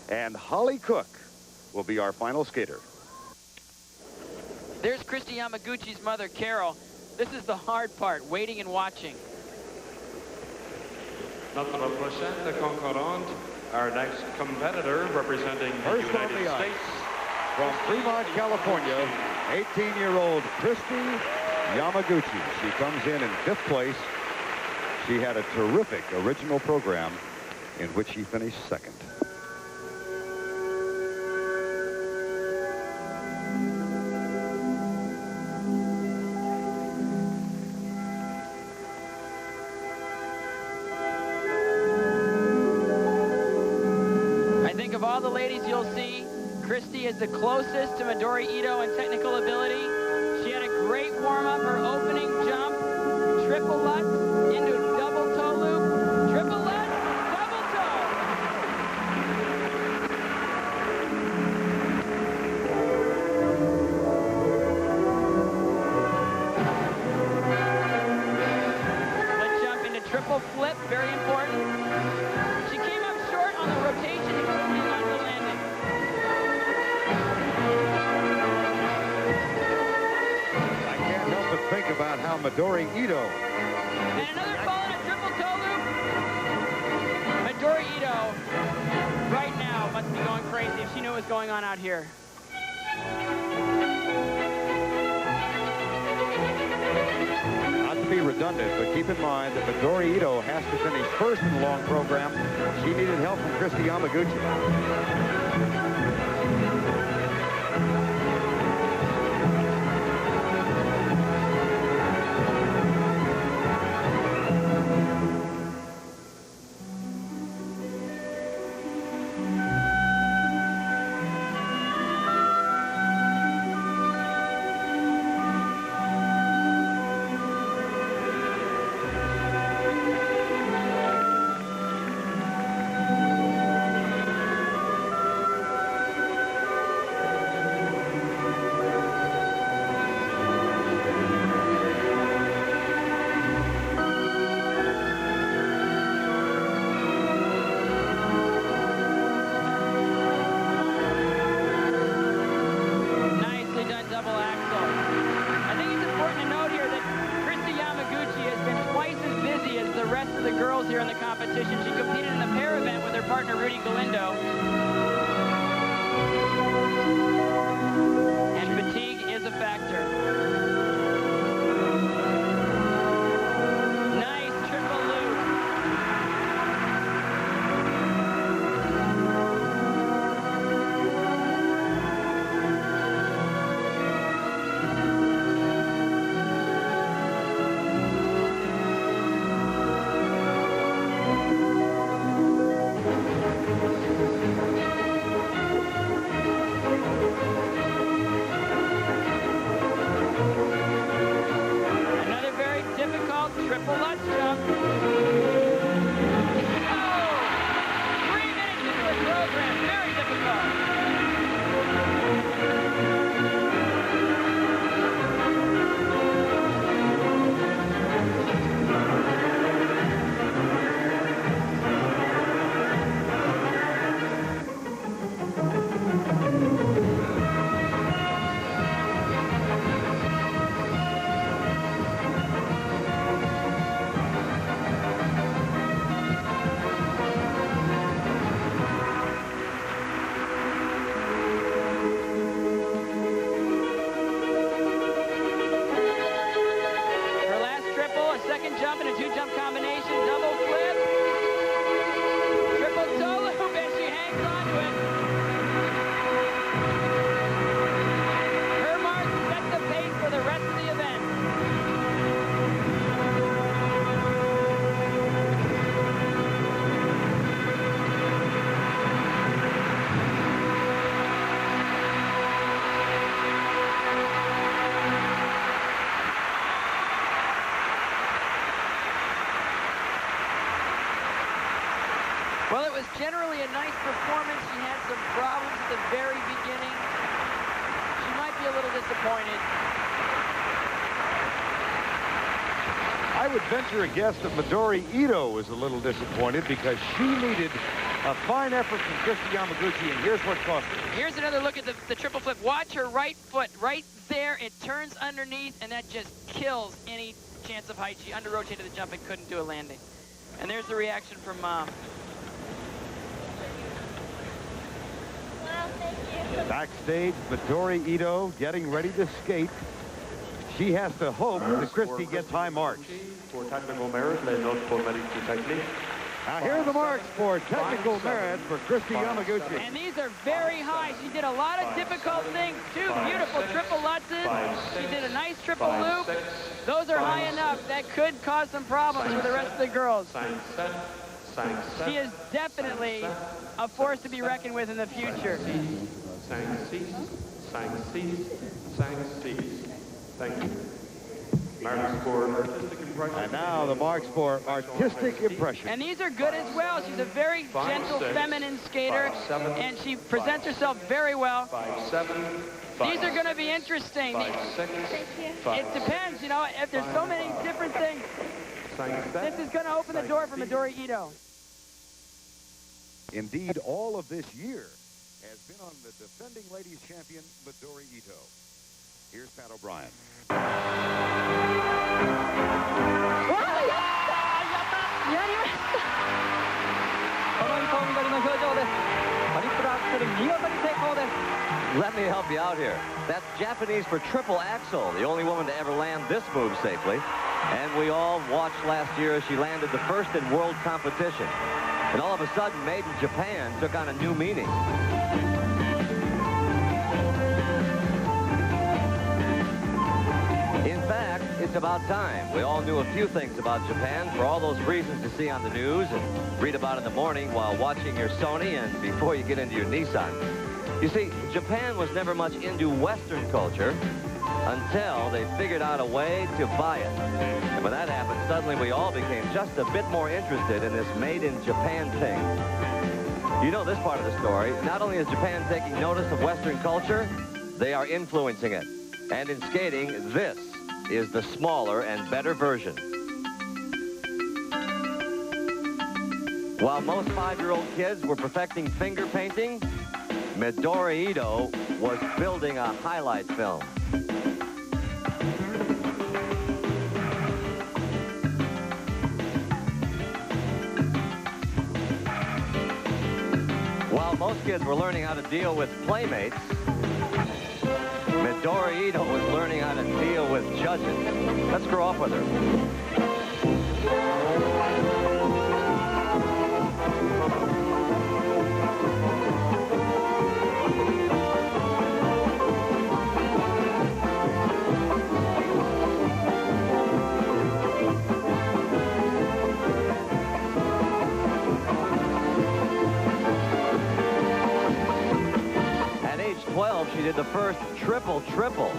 S1: And Holly Cook will be our final skater.
S2: There's Christy Yamaguchi's mother, Carol. This is the hard part, waiting and watching.
S8: Notre prochaine concurrente, our next competitor representing the United States.
S1: From Fremont, California, 18-year-old Christy Yamaguchi. She comes in fifth place. She had a terrific original program in which she finished second.
S2: I think of all the ladies you'll see, Christy is the closest to Midori Ito in technical ability. She had a great warm-up, her opening jump, triple lutz into a double toe loop, triple lutz, double toe. Split jump into triple flip, very important. She came up short on the rotation and opening on the landing.
S1: Think about how Midori Ito.
S2: And another fall on a triple toe loop. Midori Ito, right now, must be going crazy if she knew what was going on out here.
S1: Not to be redundant, but keep in mind that Midori Ito has to finish first in the long program. She needed help from Christy Yamaguchi.
S2: competition. She competed in the pair event with her partner, Rudy Galindo. And fatigue is a factor. Nice triple loop. Another very difficult triple Lutz jump. Oh! 3 minutes into a program. Very difficult. Her last triple, a second jump and a 2-jump combination, double flip, triple toe loop, and she hangs on to it. Her mark sets the pace for the rest of the event. Well, it was generally a nice performance. She had some problems at the very beginning. She might be a little disappointed.
S1: I would venture a guess that Midori Ito was a little disappointed because she needed a fine effort from Kristi Yamaguchi, and here's what cost her.
S2: Here's another look at the triple flip. Watch her right foot right there. It turns underneath, and that just kills any chance of height. She under-rotated the jump and couldn't do a landing. And there's the reaction from Mom.
S1: Backstage, Midori Ito getting ready to skate. She has to hope that Kristi gets high marks.
S8: For technical merit, les notes pour mérite technique.
S1: Now here are the marks for technical merit for Kristi Yamaguchi.
S2: And these are very high. She did a lot of difficult things. Two beautiful triple Lutzes. She did a nice triple loop. Those are high enough. That could cause some problems for the rest of the girls. She is definitely a force to be reckoned with in the future.
S8: Thank you. Marks for artistic impression.
S1: And now the marks for artistic impression.
S2: And these are good as well. She's a very gentle, feminine skater, and she presents herself very well.
S8: 5-7.
S2: These are going to be interesting.
S8: 5-6.
S2: It depends, you know, if there's so many different things. This is going to open the door for Midori Ito.
S1: Indeed, all of this year has been on the defending ladies champion, Midori Ito. Here's Pat O'Brien.
S3: Let me help you out here. That's Japanese for triple axel, the only woman to ever land this move safely. And we all watched last year as she landed the first in world competition. And all of a sudden, Made in Japan took on a new meaning. In fact, it's about time. We all knew a few things about Japan for all those reasons to see on the news and read about in the morning while watching your Sony and before you get into your Nissan. You see, Japan was never much into Western culture until they figured out a way to buy it. And when that happened, suddenly we all became just a bit more interested in this Made in Japan thing. You know this part of the story. Not only is Japan taking notice of Western culture, they are influencing it. And in skating, this is the smaller and better version. While most 5-year-old kids were perfecting finger painting, Midori Ito was building a highlight film. While most kids were learning how to deal with playmates, Midori Ito was learning how to deal with judges. Let's grow up with her. At age 12, she did the first triple-triple.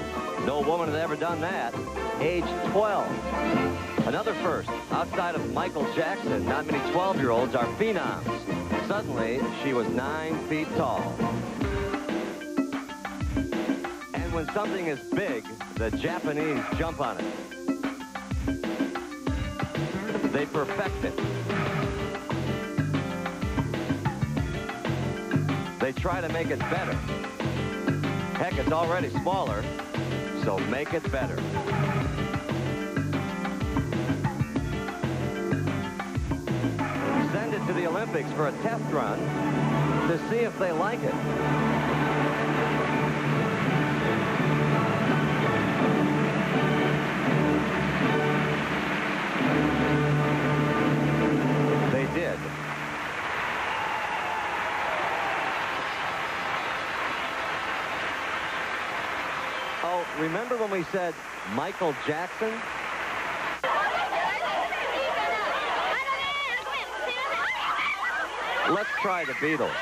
S3: No woman had ever done that. Age 12. Another first. Outside of Michael Jackson, not many 12-year-olds are phenoms. Suddenly, she was 9 feet tall. And when something is big, the Japanese jump on it. They perfect it. They try to make it better. Heck, it's already smaller, so make it better. Send it to the Olympics for a test run to see if they like it. They did. Oh, remember when we said Michael Jackson? Let's try the Beatles.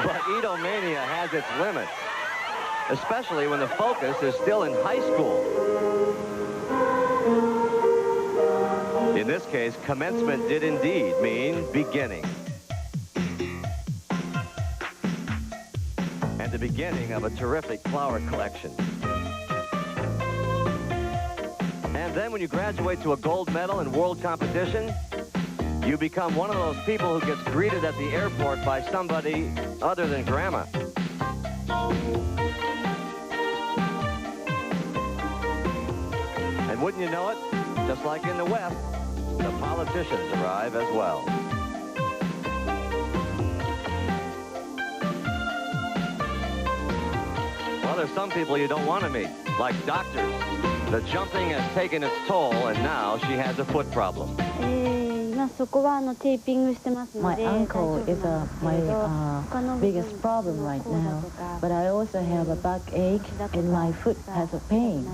S3: But Ito-mania has its limits, especially when the focus is still in high school. In this case, commencement did indeed mean beginning. And the beginning of a terrific flower collection. And then when you graduate to a gold medal in world competition, you become one of those people who gets greeted at the airport by somebody other than Grandma. And wouldn't you know it, just like in the West, the politicians arrive as well. Well, there's some people you don't want to meet, like doctors. The jumping has taken its toll, and now she has a foot problem.
S16: My ankle is my biggest problem right now, but I also have a backache and my foot has a pain.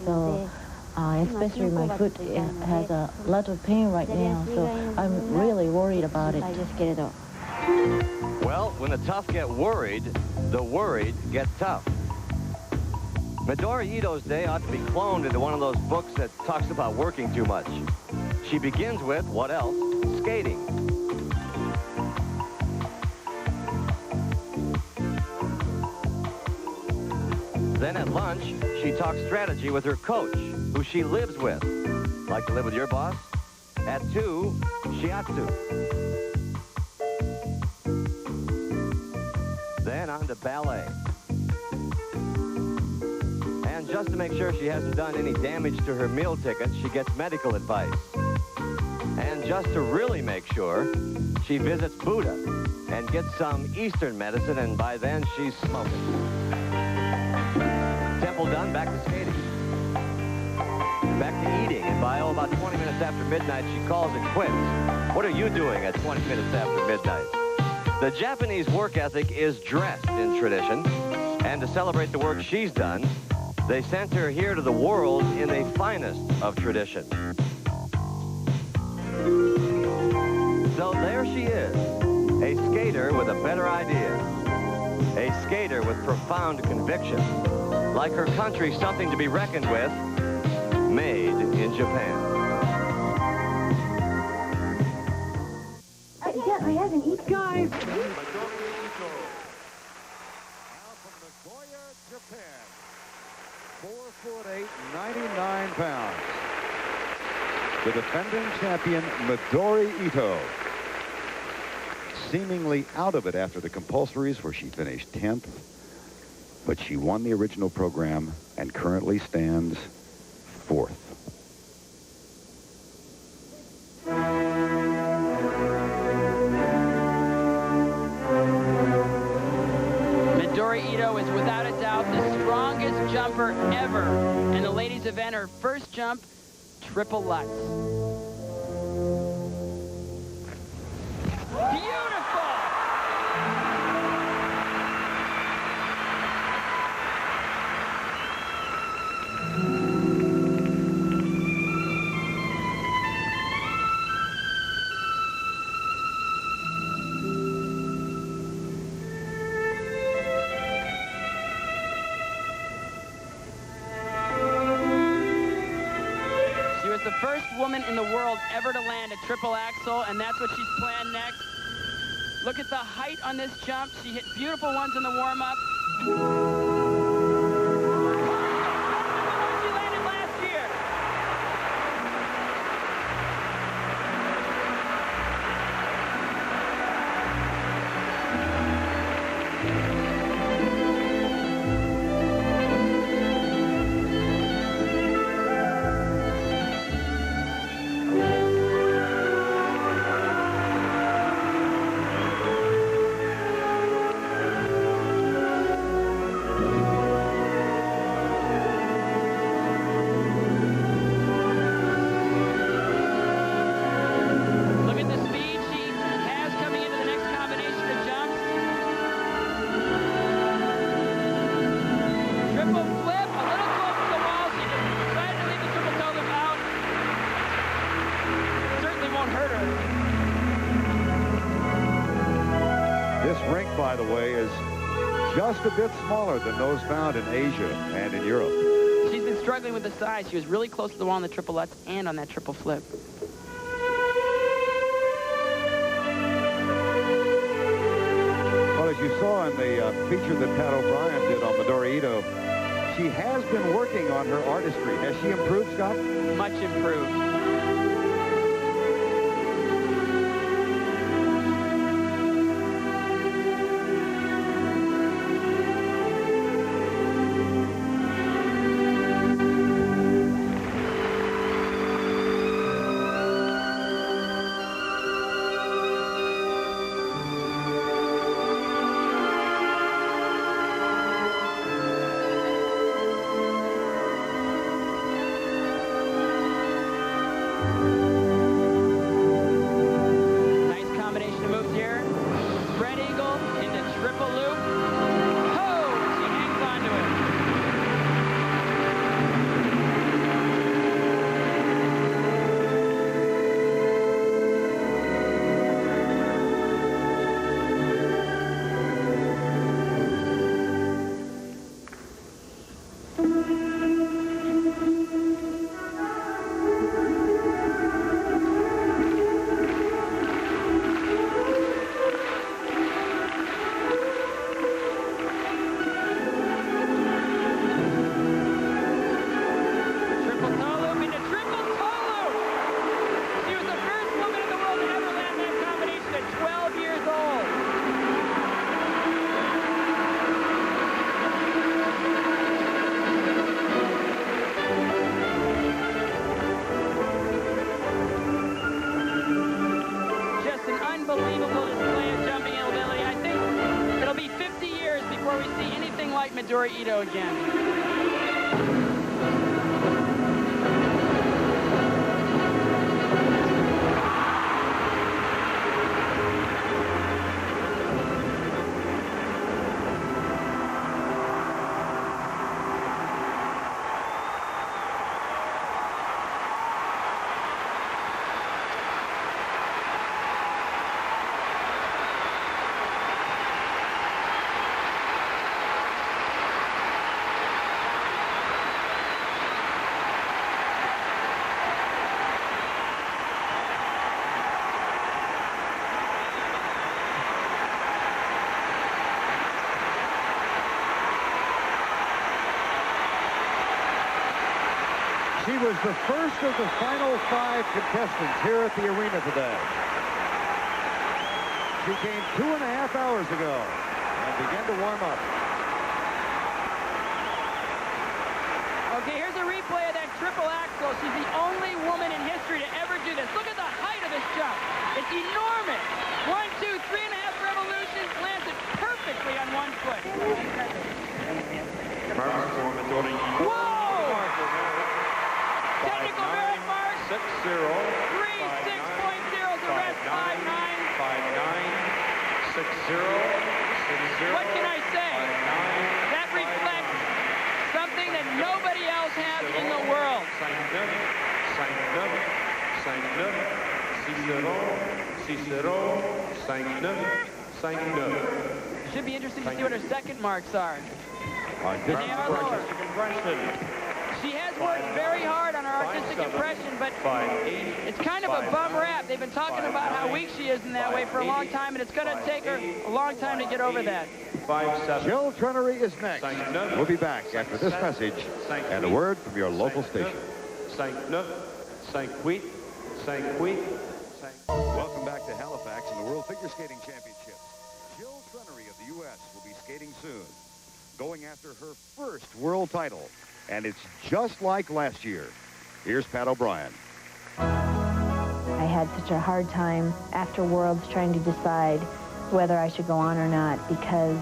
S16: So especially my foot has a lot of pain right now, so I'm really worried about it.
S3: Well, when the tough get worried, the worried get tough. Midori Ito's day ought to be cloned into one of those books that talks about working too much. She begins with, what else? Skating. Then at lunch, she talks strategy with her coach, who she lives with. Like to live with your boss? At 2, shiatsu. Then on to ballet. And just to make sure she hasn't done any damage to her meal ticket, she gets medical advice. And just to really make sure, she visits Buddha and gets some Eastern medicine, and by then she's smoking. Temple done, back to skating. Back to eating, and by about 20 minutes after midnight, she calls it quits. What are you doing at 20 minutes after midnight? The Japanese work ethic is dressed in tradition, and to celebrate the work she's done, they sent her here to the world in the finest of tradition. So there she is, a skater with a better idea, a skater with profound conviction, like her country something to be reckoned with, made in Japan.
S5: I haven't eaten. Guys!
S1: Now from Nagoya, Japan, 4'8", 99 pounds. The defending champion, Midori Ito. Seemingly out of it after the compulsories, where she finished 10th. but she won the original program and currently stands fourth.
S2: Midori Ito is without a doubt the strongest jumper ever in the ladies event. Her first jump, triple Lutz. Beautiful! She was the first woman in the world ever to land a triple axel, and that's what she's planned next. Look at the height on this jump. She hit beautiful ones in the warm-up. She landed last year.
S1: This rink, by the way, is just a bit smaller than those found in Asia and in Europe.
S2: She's been struggling with the size. She was really close to the wall on the triple Lutz and on that triple flip.
S1: Well, as you saw in the feature that Pat O'Brien did on Midori Ito, she has been working on her artistry. Has she improved, Scott?
S2: Much improved. Midori Ito again.
S1: She was the first of the final 5 contestants here at the arena today. She came 2.5 hours ago and began to warm up.
S2: triple axel. She's the only woman in history to ever do this. Look at the height of this jump. It's enormous. 1, 2, 3.5 revolutions, lands it perfectly on one foot. Whoa! Technical merit mark.
S8: 6-0.
S2: 3.6.0 is the rest. 5.9.
S8: 5.9. 6-0. 6-0.
S2: What can I say? That reflects something that nobody else has in the world.
S8: 5-9. 5-9. 6-0. 6-0. 5-9. 5-9.
S2: It should be interesting to see what her second marks are.
S8: Artistic compression.
S2: She has worked very hard on her artistic compression, but it's kind of a bum rap. They've been talking about how weak she is in that way for a long time, and it's going to take her a long time to get over that.
S1: Jill Trenery is next. We'll be back after this message and a word from your local station. Welcome back to Halifax and the World Figure Skating Championships. Jill Trenery of the U.S. will be skating soon, going after her first world title. And it's just like last year. Here's Pat O'Brien.
S16: I had such a hard time after Worlds trying to decide whether I should go on or not, because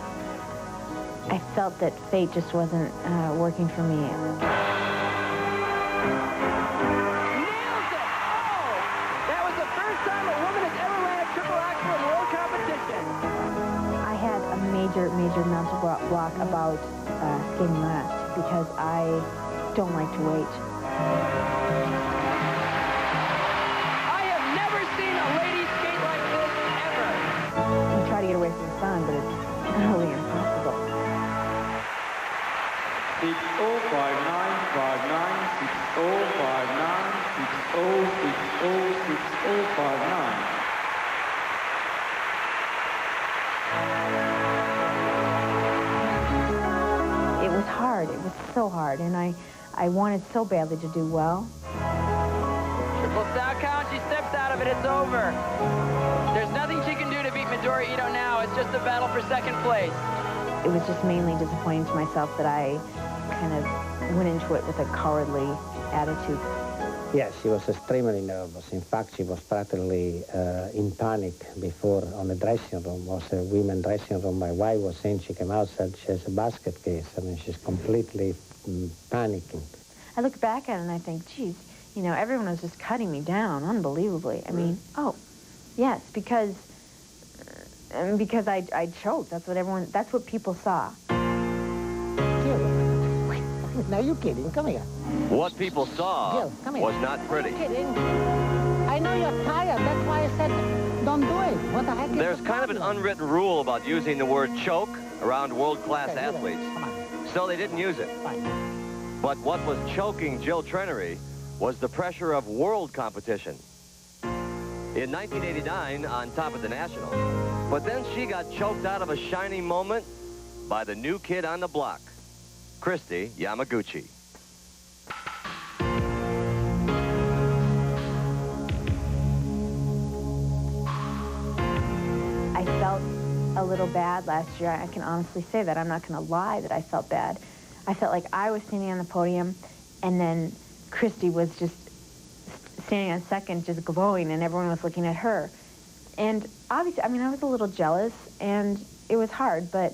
S16: I felt that fate just wasn't working for me.
S2: Nails it! Oh! That was the first time a woman has ever landed triple axel in world competition.
S16: I had a major mental block about skating last, because I don't like to wait.
S2: I have never seen a lady skate like this ever.
S16: I try to get away from the sun, but it's really impossible.
S8: 6059, 6059, 60606059.
S16: It was hard. It was so hard, and I wanted so badly to do well.
S2: Triple sound count. She steps out of it. It's over. There's nothing she can do to beat Midori Ito now. It's just a battle for second place.
S16: It was just mainly disappointing to myself that I kind of went into it with a cowardly attitude.
S17: Yes, she was extremely nervous. In fact, she was practically in panic before on the dressing room. It was a women's dressing room. My wife was saying, she came out, said she has a basket case. I mean, she's completely panicking.
S16: I look back at it and I think, geez, you know, everyone was just cutting me down unbelievably. I mean, oh, yes, because I choked. That's what people saw.
S18: Now you're kidding. Come here.
S3: What people saw
S18: Jill, come here.
S3: was not pretty.
S18: You're kidding. I know you're tired. That's why I said don't do it. What the heck is
S3: There's
S18: the
S3: kind of an
S18: problem?
S3: unwritten rule about using the word choke around world-class athletes, so they didn't use it. But what was choking Jill Trenery was the pressure of world competition. In 1989, on top of the Nationals, but then she got choked out of a shining moment by the new kid on the block, Kristi Yamaguchi.
S16: I felt a little bad last year. I can honestly say that. I'm not going to lie that I felt bad. I felt like I was standing on the podium, and then Kristi was just standing on second, just glowing, and everyone was looking at her. And obviously, I mean, I was a little jealous, and it was hard, but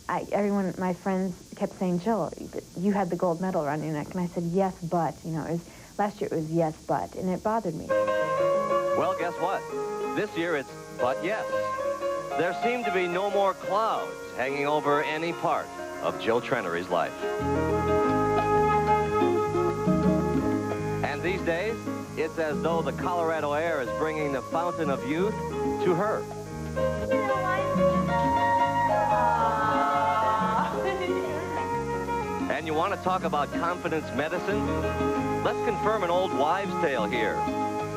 S16: my friends kept saying, Jill, you had the gold medal around your neck. And I said, yes, but, you know, last year it was yes, but, and it bothered me.
S3: Well, guess what? This year it's but yes. There seem to be no more clouds hanging over any part of Jill Trenery's life. And these days, it's as though the Colorado air is bringing the fountain of youth to her. And you want to talk about confidence medicine? Let's confirm an old wives' tale here.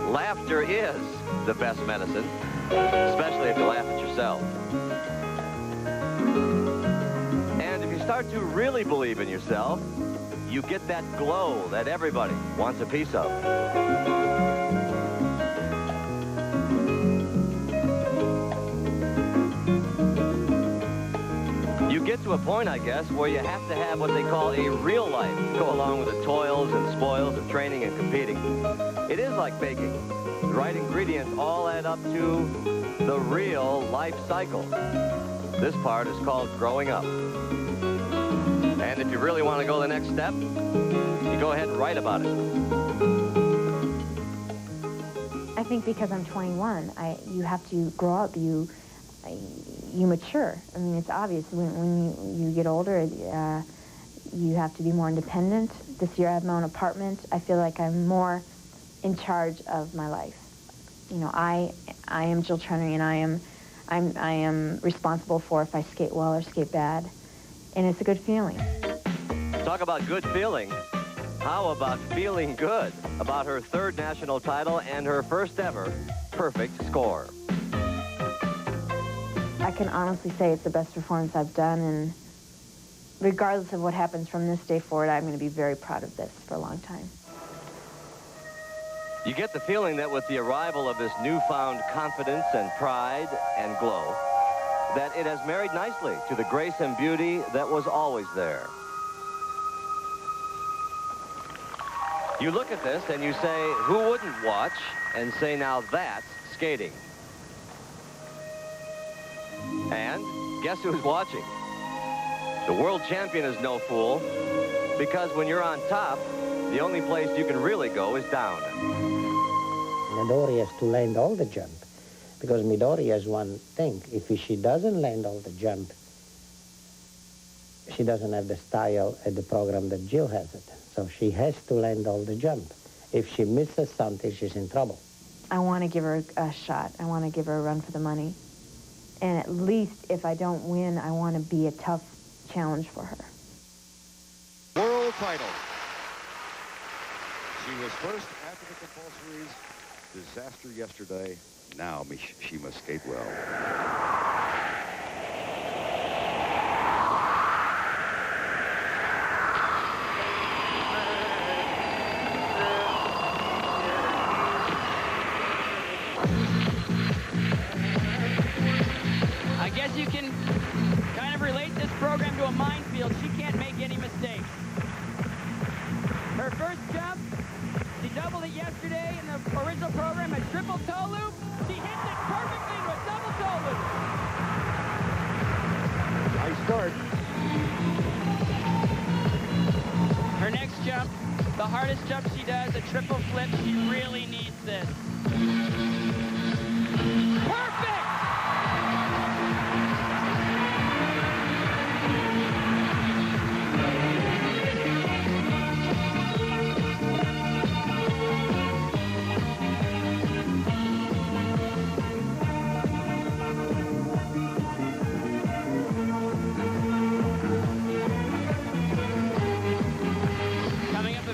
S3: Laughter is the best medicine, especially if you laugh at yourself. And if you start to really believe in yourself, you get that glow that everybody wants a piece of. You get to a point, I guess, where you have to have what they call a real life to go along with the toils and spoils of training and competing. It is like baking. The right ingredients all add up to the real life cycle. This part is called growing up. And if you really want to go the next step, you go ahead and write about it.
S19: I think because I'm 21, you have to grow up. You mature. I mean, it's obvious. When you get older, you have to be more independent. This year I have my own apartment. I feel like I'm more in charge of my life. You know, I am Jill Trenary, and I am responsible for if I skate well or skate bad. And it's a good feeling.
S3: Talk about good feeling. How about feeling good about her third national title and her first ever perfect score?
S19: I can honestly say it's the best performance I've done, and regardless of what happens from this day forward, I'm going to be very proud of this for a long time.
S3: You get the feeling that with the arrival of this newfound confidence and pride and glow, that it has married nicely to the grace and beauty that was always there. You look at this and you say, who wouldn't watch and say, now that's skating? And guess who's watching? The world champion is no fool, because when you're on top, the only place you can really go is down.
S17: Midori has to land all the jump, because Midori has one thing. If she doesn't land all the jump, she doesn't have the style and the program that Jill has it. So she has to land all the jump. If she misses something, she's in trouble.
S19: I want to give her a shot. I want to give her a run for the money. And at least if I don't win, I want to be a tough challenge for her.
S1: World title. She was first after the compulsories. Disaster yesterday. Now she must skate well.
S2: I guess you can kind of relate this program to a minefield. She can't make any mistakes. Her first jump, she doubled it yesterday in the original program, a triple toe loop. She hits it perfectly to a double toe loop.
S1: Nice start.
S2: Her next jump, the hardest jump she does, a triple flip. She really needs this. Perfect!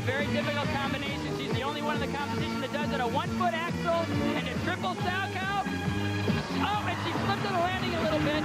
S2: Very difficult combination. She's the only one in the competition that does it. A one-foot axle and a triple Salchow. Oh, and she slipped to the landing a little bit.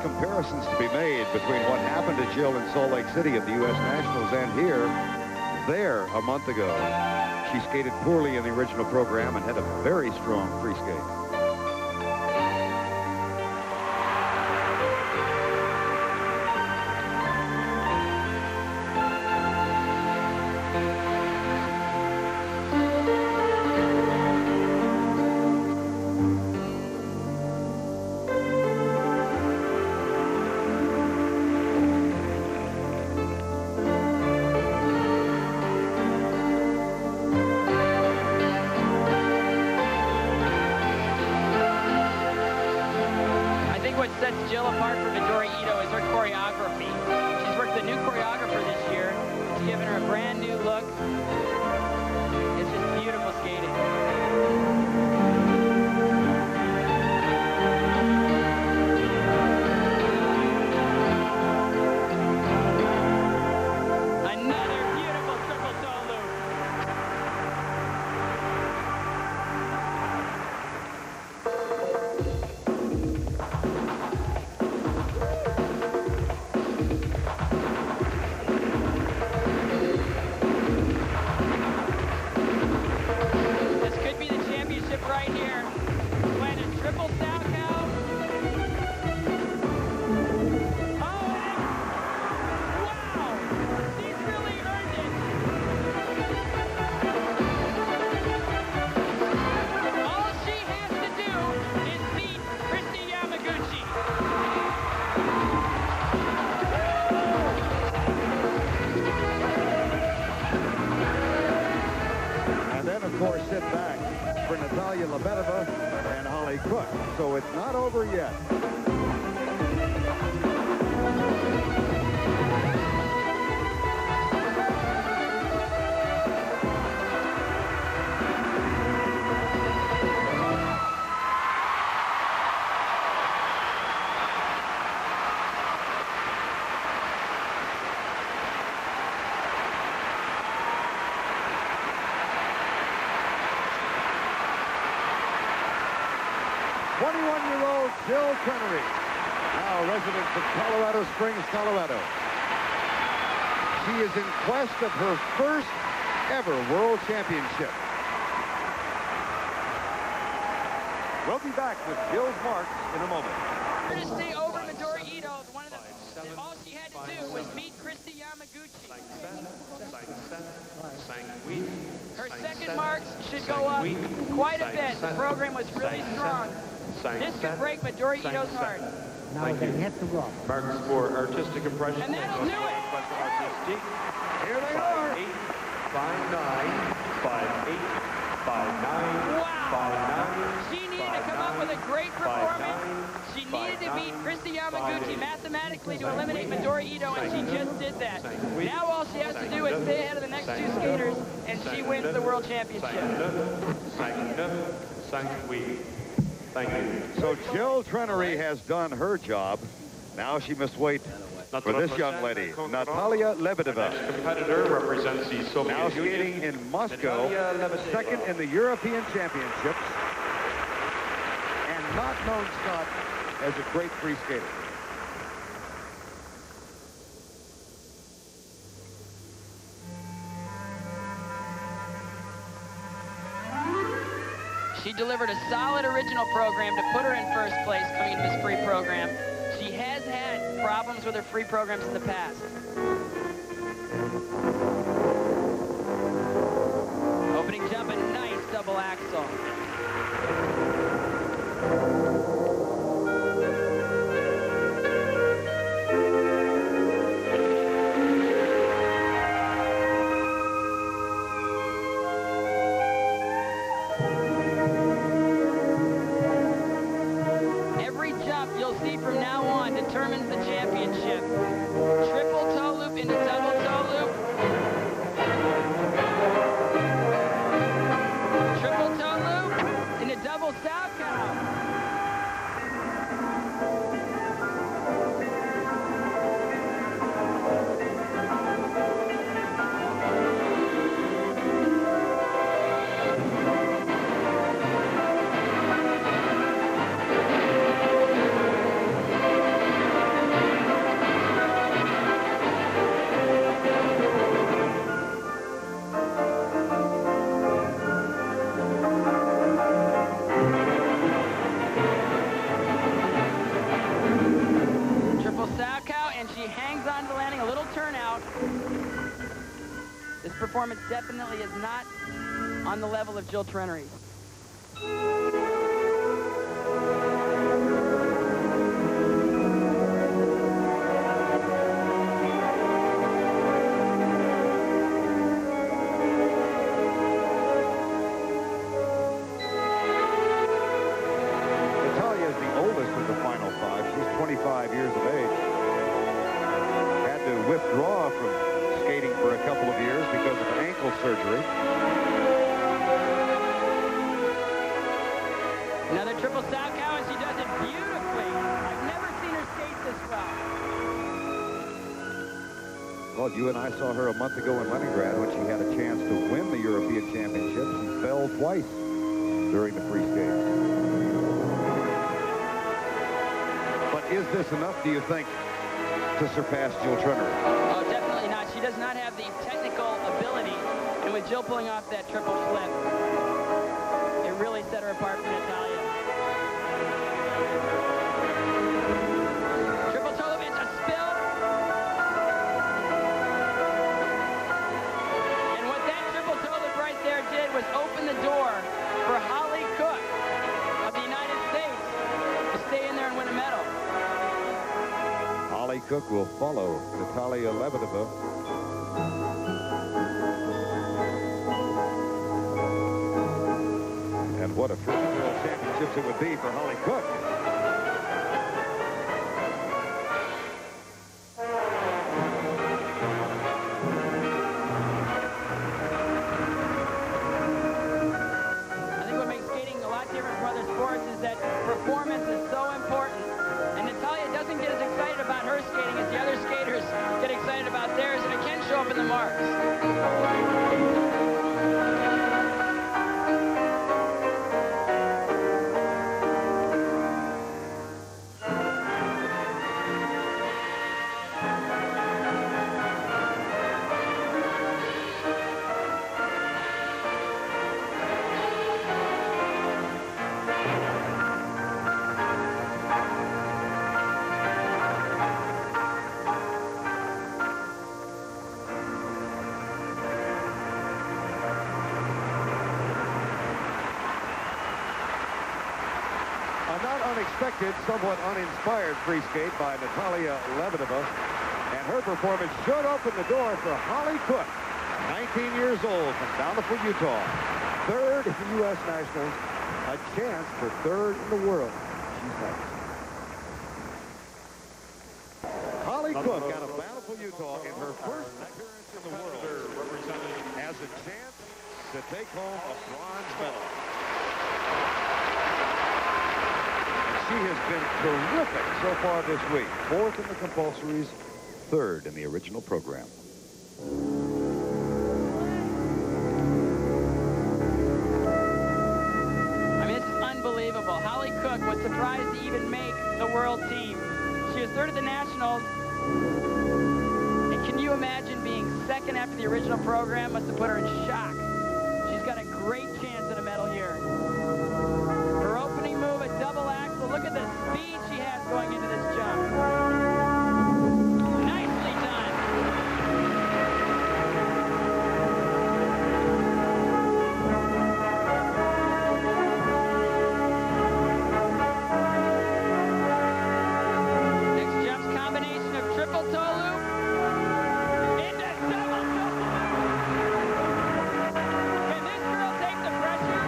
S1: Comparisons to be made between what happened to Jill in Salt Lake City at the U.S. Nationals and here, there a month ago. She skated poorly in the original program and had a very strong free skate.
S2: Sets Jill apart from Midori Ito is her choreography. She's worked with a new choreographer this year. She's given her a brand new look.
S1: of course, sit back for Natalia Lebedeva and Holly Cook. So it's not over yet. Jill Trenery, now resident of Colorado Springs, Colorado. She is in quest of her first ever world championship. We'll be back with Jill's marks in a moment.
S2: To stay over Midori Ito, all she had to do was meet Kristi Yamaguchi. Her second marks should go up quite a bit. The program was really strong. This could break Midori Ito's heart.
S18: Now they have to go.
S8: Marks for artistic impression.
S2: And that'll do it.
S8: Here they are. 5'9", 5'8", 5'9",
S2: Wow. She needed to come up with a great performance. She needed to beat Kristi Yamaguchi mathematically to eliminate Midori Ito, and she just did that. Now all she has to do is stay ahead of the next two skaters, and she wins the world championship.
S8: Thank you.
S1: So Jill Trenery has done her job. Now she must wait for this young lady, Natalia Lebedeva.
S8: Next competitor represents the Soviet
S1: now
S8: Union.
S1: skating in Moscow, second in the European Championships, and not known, Scott, as a great free skater.
S2: She delivered a solid original program to put her in first place coming into this free program. She has had problems with her free programs in the past. Opening jump, a nice double axel. Determines the championship. Triple toe loop into double toe loop. Triple toe loop into double Salchow. This performance definitely is not on the level of Jill Trenery.
S1: Natalia is the oldest of the final five. She's 25 years of age. Had to withdraw from skating for a couple of years because of ankle surgery.
S2: Another triple Salchow, and she does it beautifully. I've never seen her skate this well.
S1: Well, you and I saw her a month ago in Leningrad when she had a chance to win the European Championship. She fell twice during the free skates. But is this enough, do you think, to surpass Jill Trenery?
S2: Oh, definitely not. She does not have the technical ability. And with Jill pulling off that triple flip, it really set her apart from Natalia. Triple toe loop into a spill. And what that triple toe loop right there did was open the door for Holly Cook of the United States to stay in there and win a medal.
S1: Holly Cook will follow Natalia Lebedeva. what a terrific World Championships it would be for Holly Cook.
S2: I think what makes skating a lot different from other sports is that performance is so important. And Natalia doesn't get as excited about her skating as the other skaters get excited about theirs, and it can show up in the marks.
S1: A not unexpected, somewhat uninspired free skate by Natalia Levinova. And her performance should open the door for Holly Cook, 19 years old from Bountiful, Utah. Third in the U.S. Nationals, a chance for third in the world. She's next. Holly Cook out of Bountiful, Utah in her first appearance in the world has a chance to take home a bronze medal. She has been terrific so far this week. Fourth in the compulsories, third in the original program.
S2: I mean, this is unbelievable. Holly Cook was surprised to even make the world team. She was third at the Nationals. And can you imagine being second after the original program? Must have put her in shock. She's got a great chance at a medal here. Her opening move, a double axel. Look at the speed she has going into this jump. Nicely done. Next jump's combination of triple toe loop into double toe loop. Can this girl take the pressure?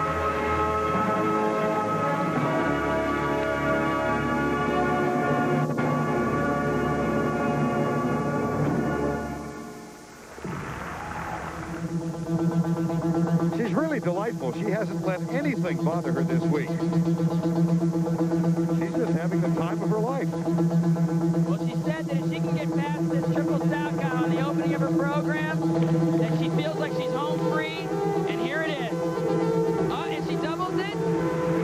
S1: She's really delightful. She hasn't let anything bother her this week. She's just having the time of her life.
S2: Well, she said that if she can get past this triple stout count on the opening of her program, that she feels like she's home free, and here it is. And she doubles it.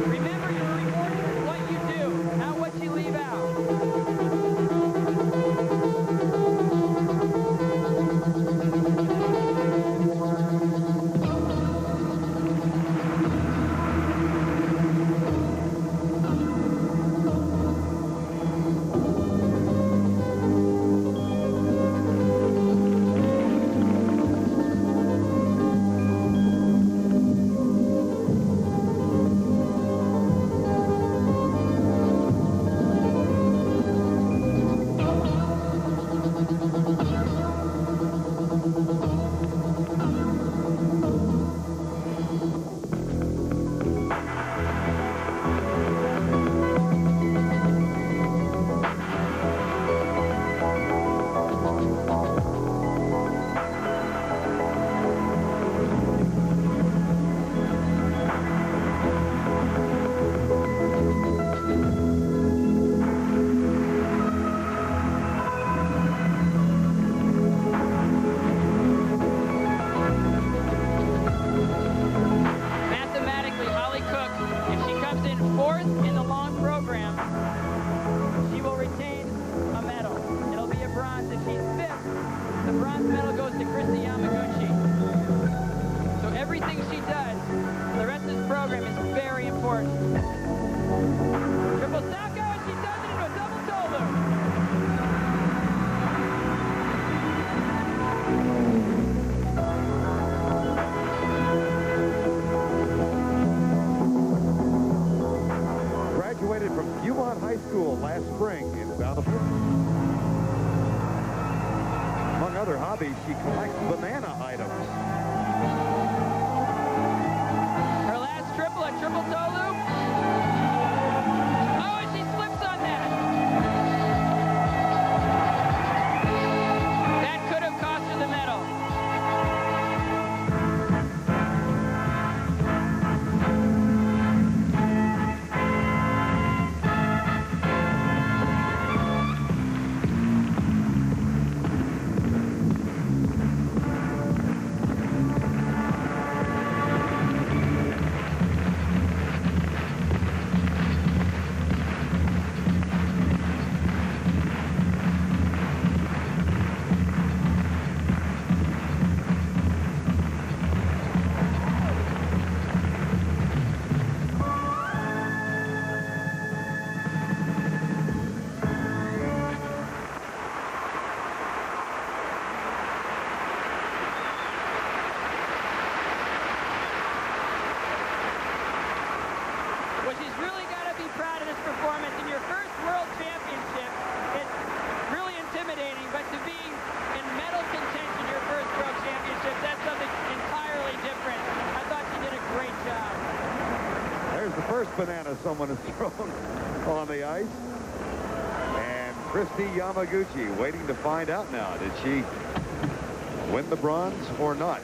S2: Remember, you're rewarded for what you do, not what you leave out. Mathematically, Holly Cook, if she comes in fourth in the long program, she will retain a medal. It'll be a bronze. If she's fifth, the bronze medal goes to Christy Yamaguchi. So everything she does for the rest of this program is very important. Triple Sacco, and she does it into a double toe loop.
S1: Graduated from Beaumont High School last spring in Bountiful. Among other hobbies, she collects banana items.
S2: Her last triple, a triple toe proud of this performance. In your first World Championship, it's really intimidating, but to be in medal contention your first World Championship, that's something entirely different. I thought you did a great job.
S1: There's the first banana someone has thrown on the ice. And Kristi Yamaguchi waiting to find out now. Did she win the bronze or not?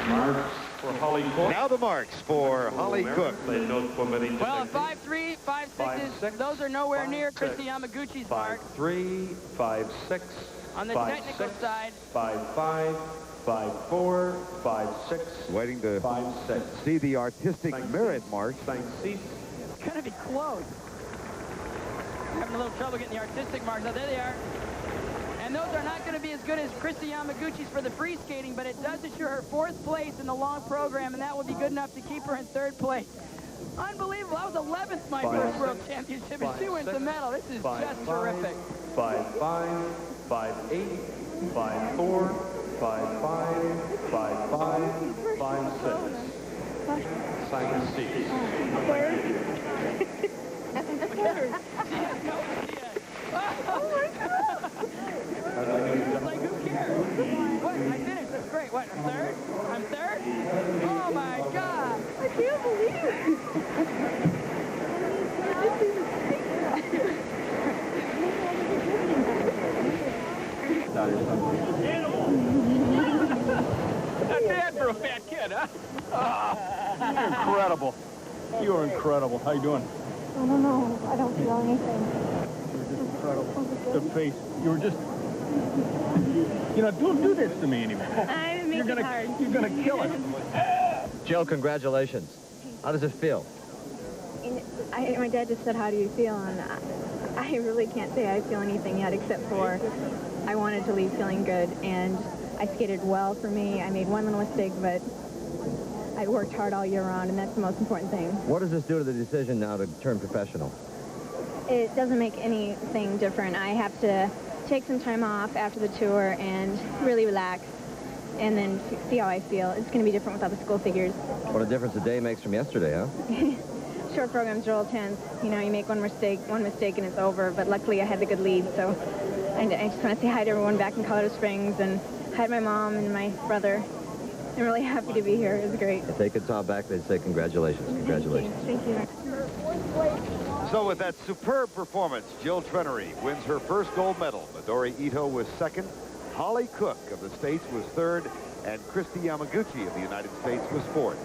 S8: Marks for Holly Cook.
S1: Now the marks for Holly Cook.
S2: Well, 5'3", 5'6", those are nowhere near Kristi Yamaguchi's mark.
S8: 5'3", 5'6",
S2: On the technical side,
S8: 5'5", 5'4", 5'6",
S1: waiting to
S8: 5'6".
S1: see the artistic merit marks.
S2: it's going to be close. Having a little trouble getting the artistic marks. Oh, there they are. And those are not going to be as good as Kristi Yamaguchi's for the free skating, but it does assure her 4th place in the long program, and that will be good enough to keep her in 3rd place. Unbelievable. That was 11th my first World Championship, and she wins the medal. This is just terrific.
S8: 5'5", 5'8", 5'4", 5'5", 5'5", 5'6". Simon Steeves.
S2: Like, who cares? What? I finished. That's great. What, I'm 3rd? I'm 3rd? Oh, my God. I can't believe it.
S14: Not bad for a fat kid, huh? You're incredible. You are incredible. How you doing?
S5: I don't know. I don't feel anything.
S14: You're just incredible. The face. You were just... You know, don't do this to me anymore.
S5: I'm making it hard.
S14: You're going to kill it.
S3: Jill, congratulations. How does it feel?
S19: My dad just said, how do you feel? And I really can't say I feel anything yet, except for I wanted to leave feeling good, and I skated well for me. I made one little mistake, but I worked hard all year round, and that's the most important thing.
S3: What does this do to the decision now to turn professional?
S19: It doesn't make anything different. I have to take some time off after the tour and really relax, and then see how I feel. It's going to be different without the school figures.
S3: What a difference a day makes from yesterday, huh?
S19: Short programs are all tense. You know, you make one mistake and it's over, but luckily I had the good lead, so I just want to say hi to everyone back in Colorado Springs, and hi to my mom and my brother. I'm really happy to be here. It was great.
S3: If they could talk back, they'd say congratulations. Congratulations.
S19: Thank you.
S1: So with that superb performance, Jill Trenery wins her first gold medal. Midori Ito was 2nd. Holly Cook of the States was 3rd. And Kristi Yamaguchi of the United States was 4th.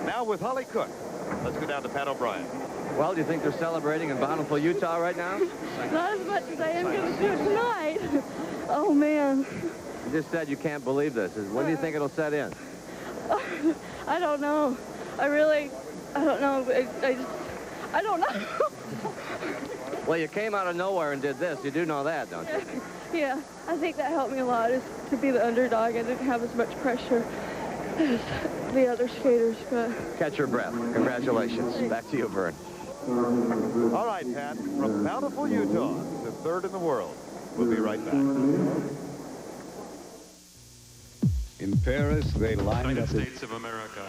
S1: Now with Holly Cook, let's go down to Pat O'Brien.
S3: Well, do you think they're celebrating in Bountiful, Utah right now?
S5: Not as much as I am going to do tonight. Oh, man.
S3: You just said you can't believe this. When do you think it'll set in?
S5: I don't know. I don't know. I don't know.
S3: Well, you came out of nowhere and did this. You do know that, don't you?
S5: Yeah, I think that helped me a lot, is to be the underdog. I didn't have as much pressure as the other skaters, but...
S3: Catch your breath. Congratulations. Back to you, Vern.
S1: All right, Pat, from Bountiful, Utah, to 3rd in the world. We'll be right back.
S20: In Paris, they lined up...
S8: United States of America.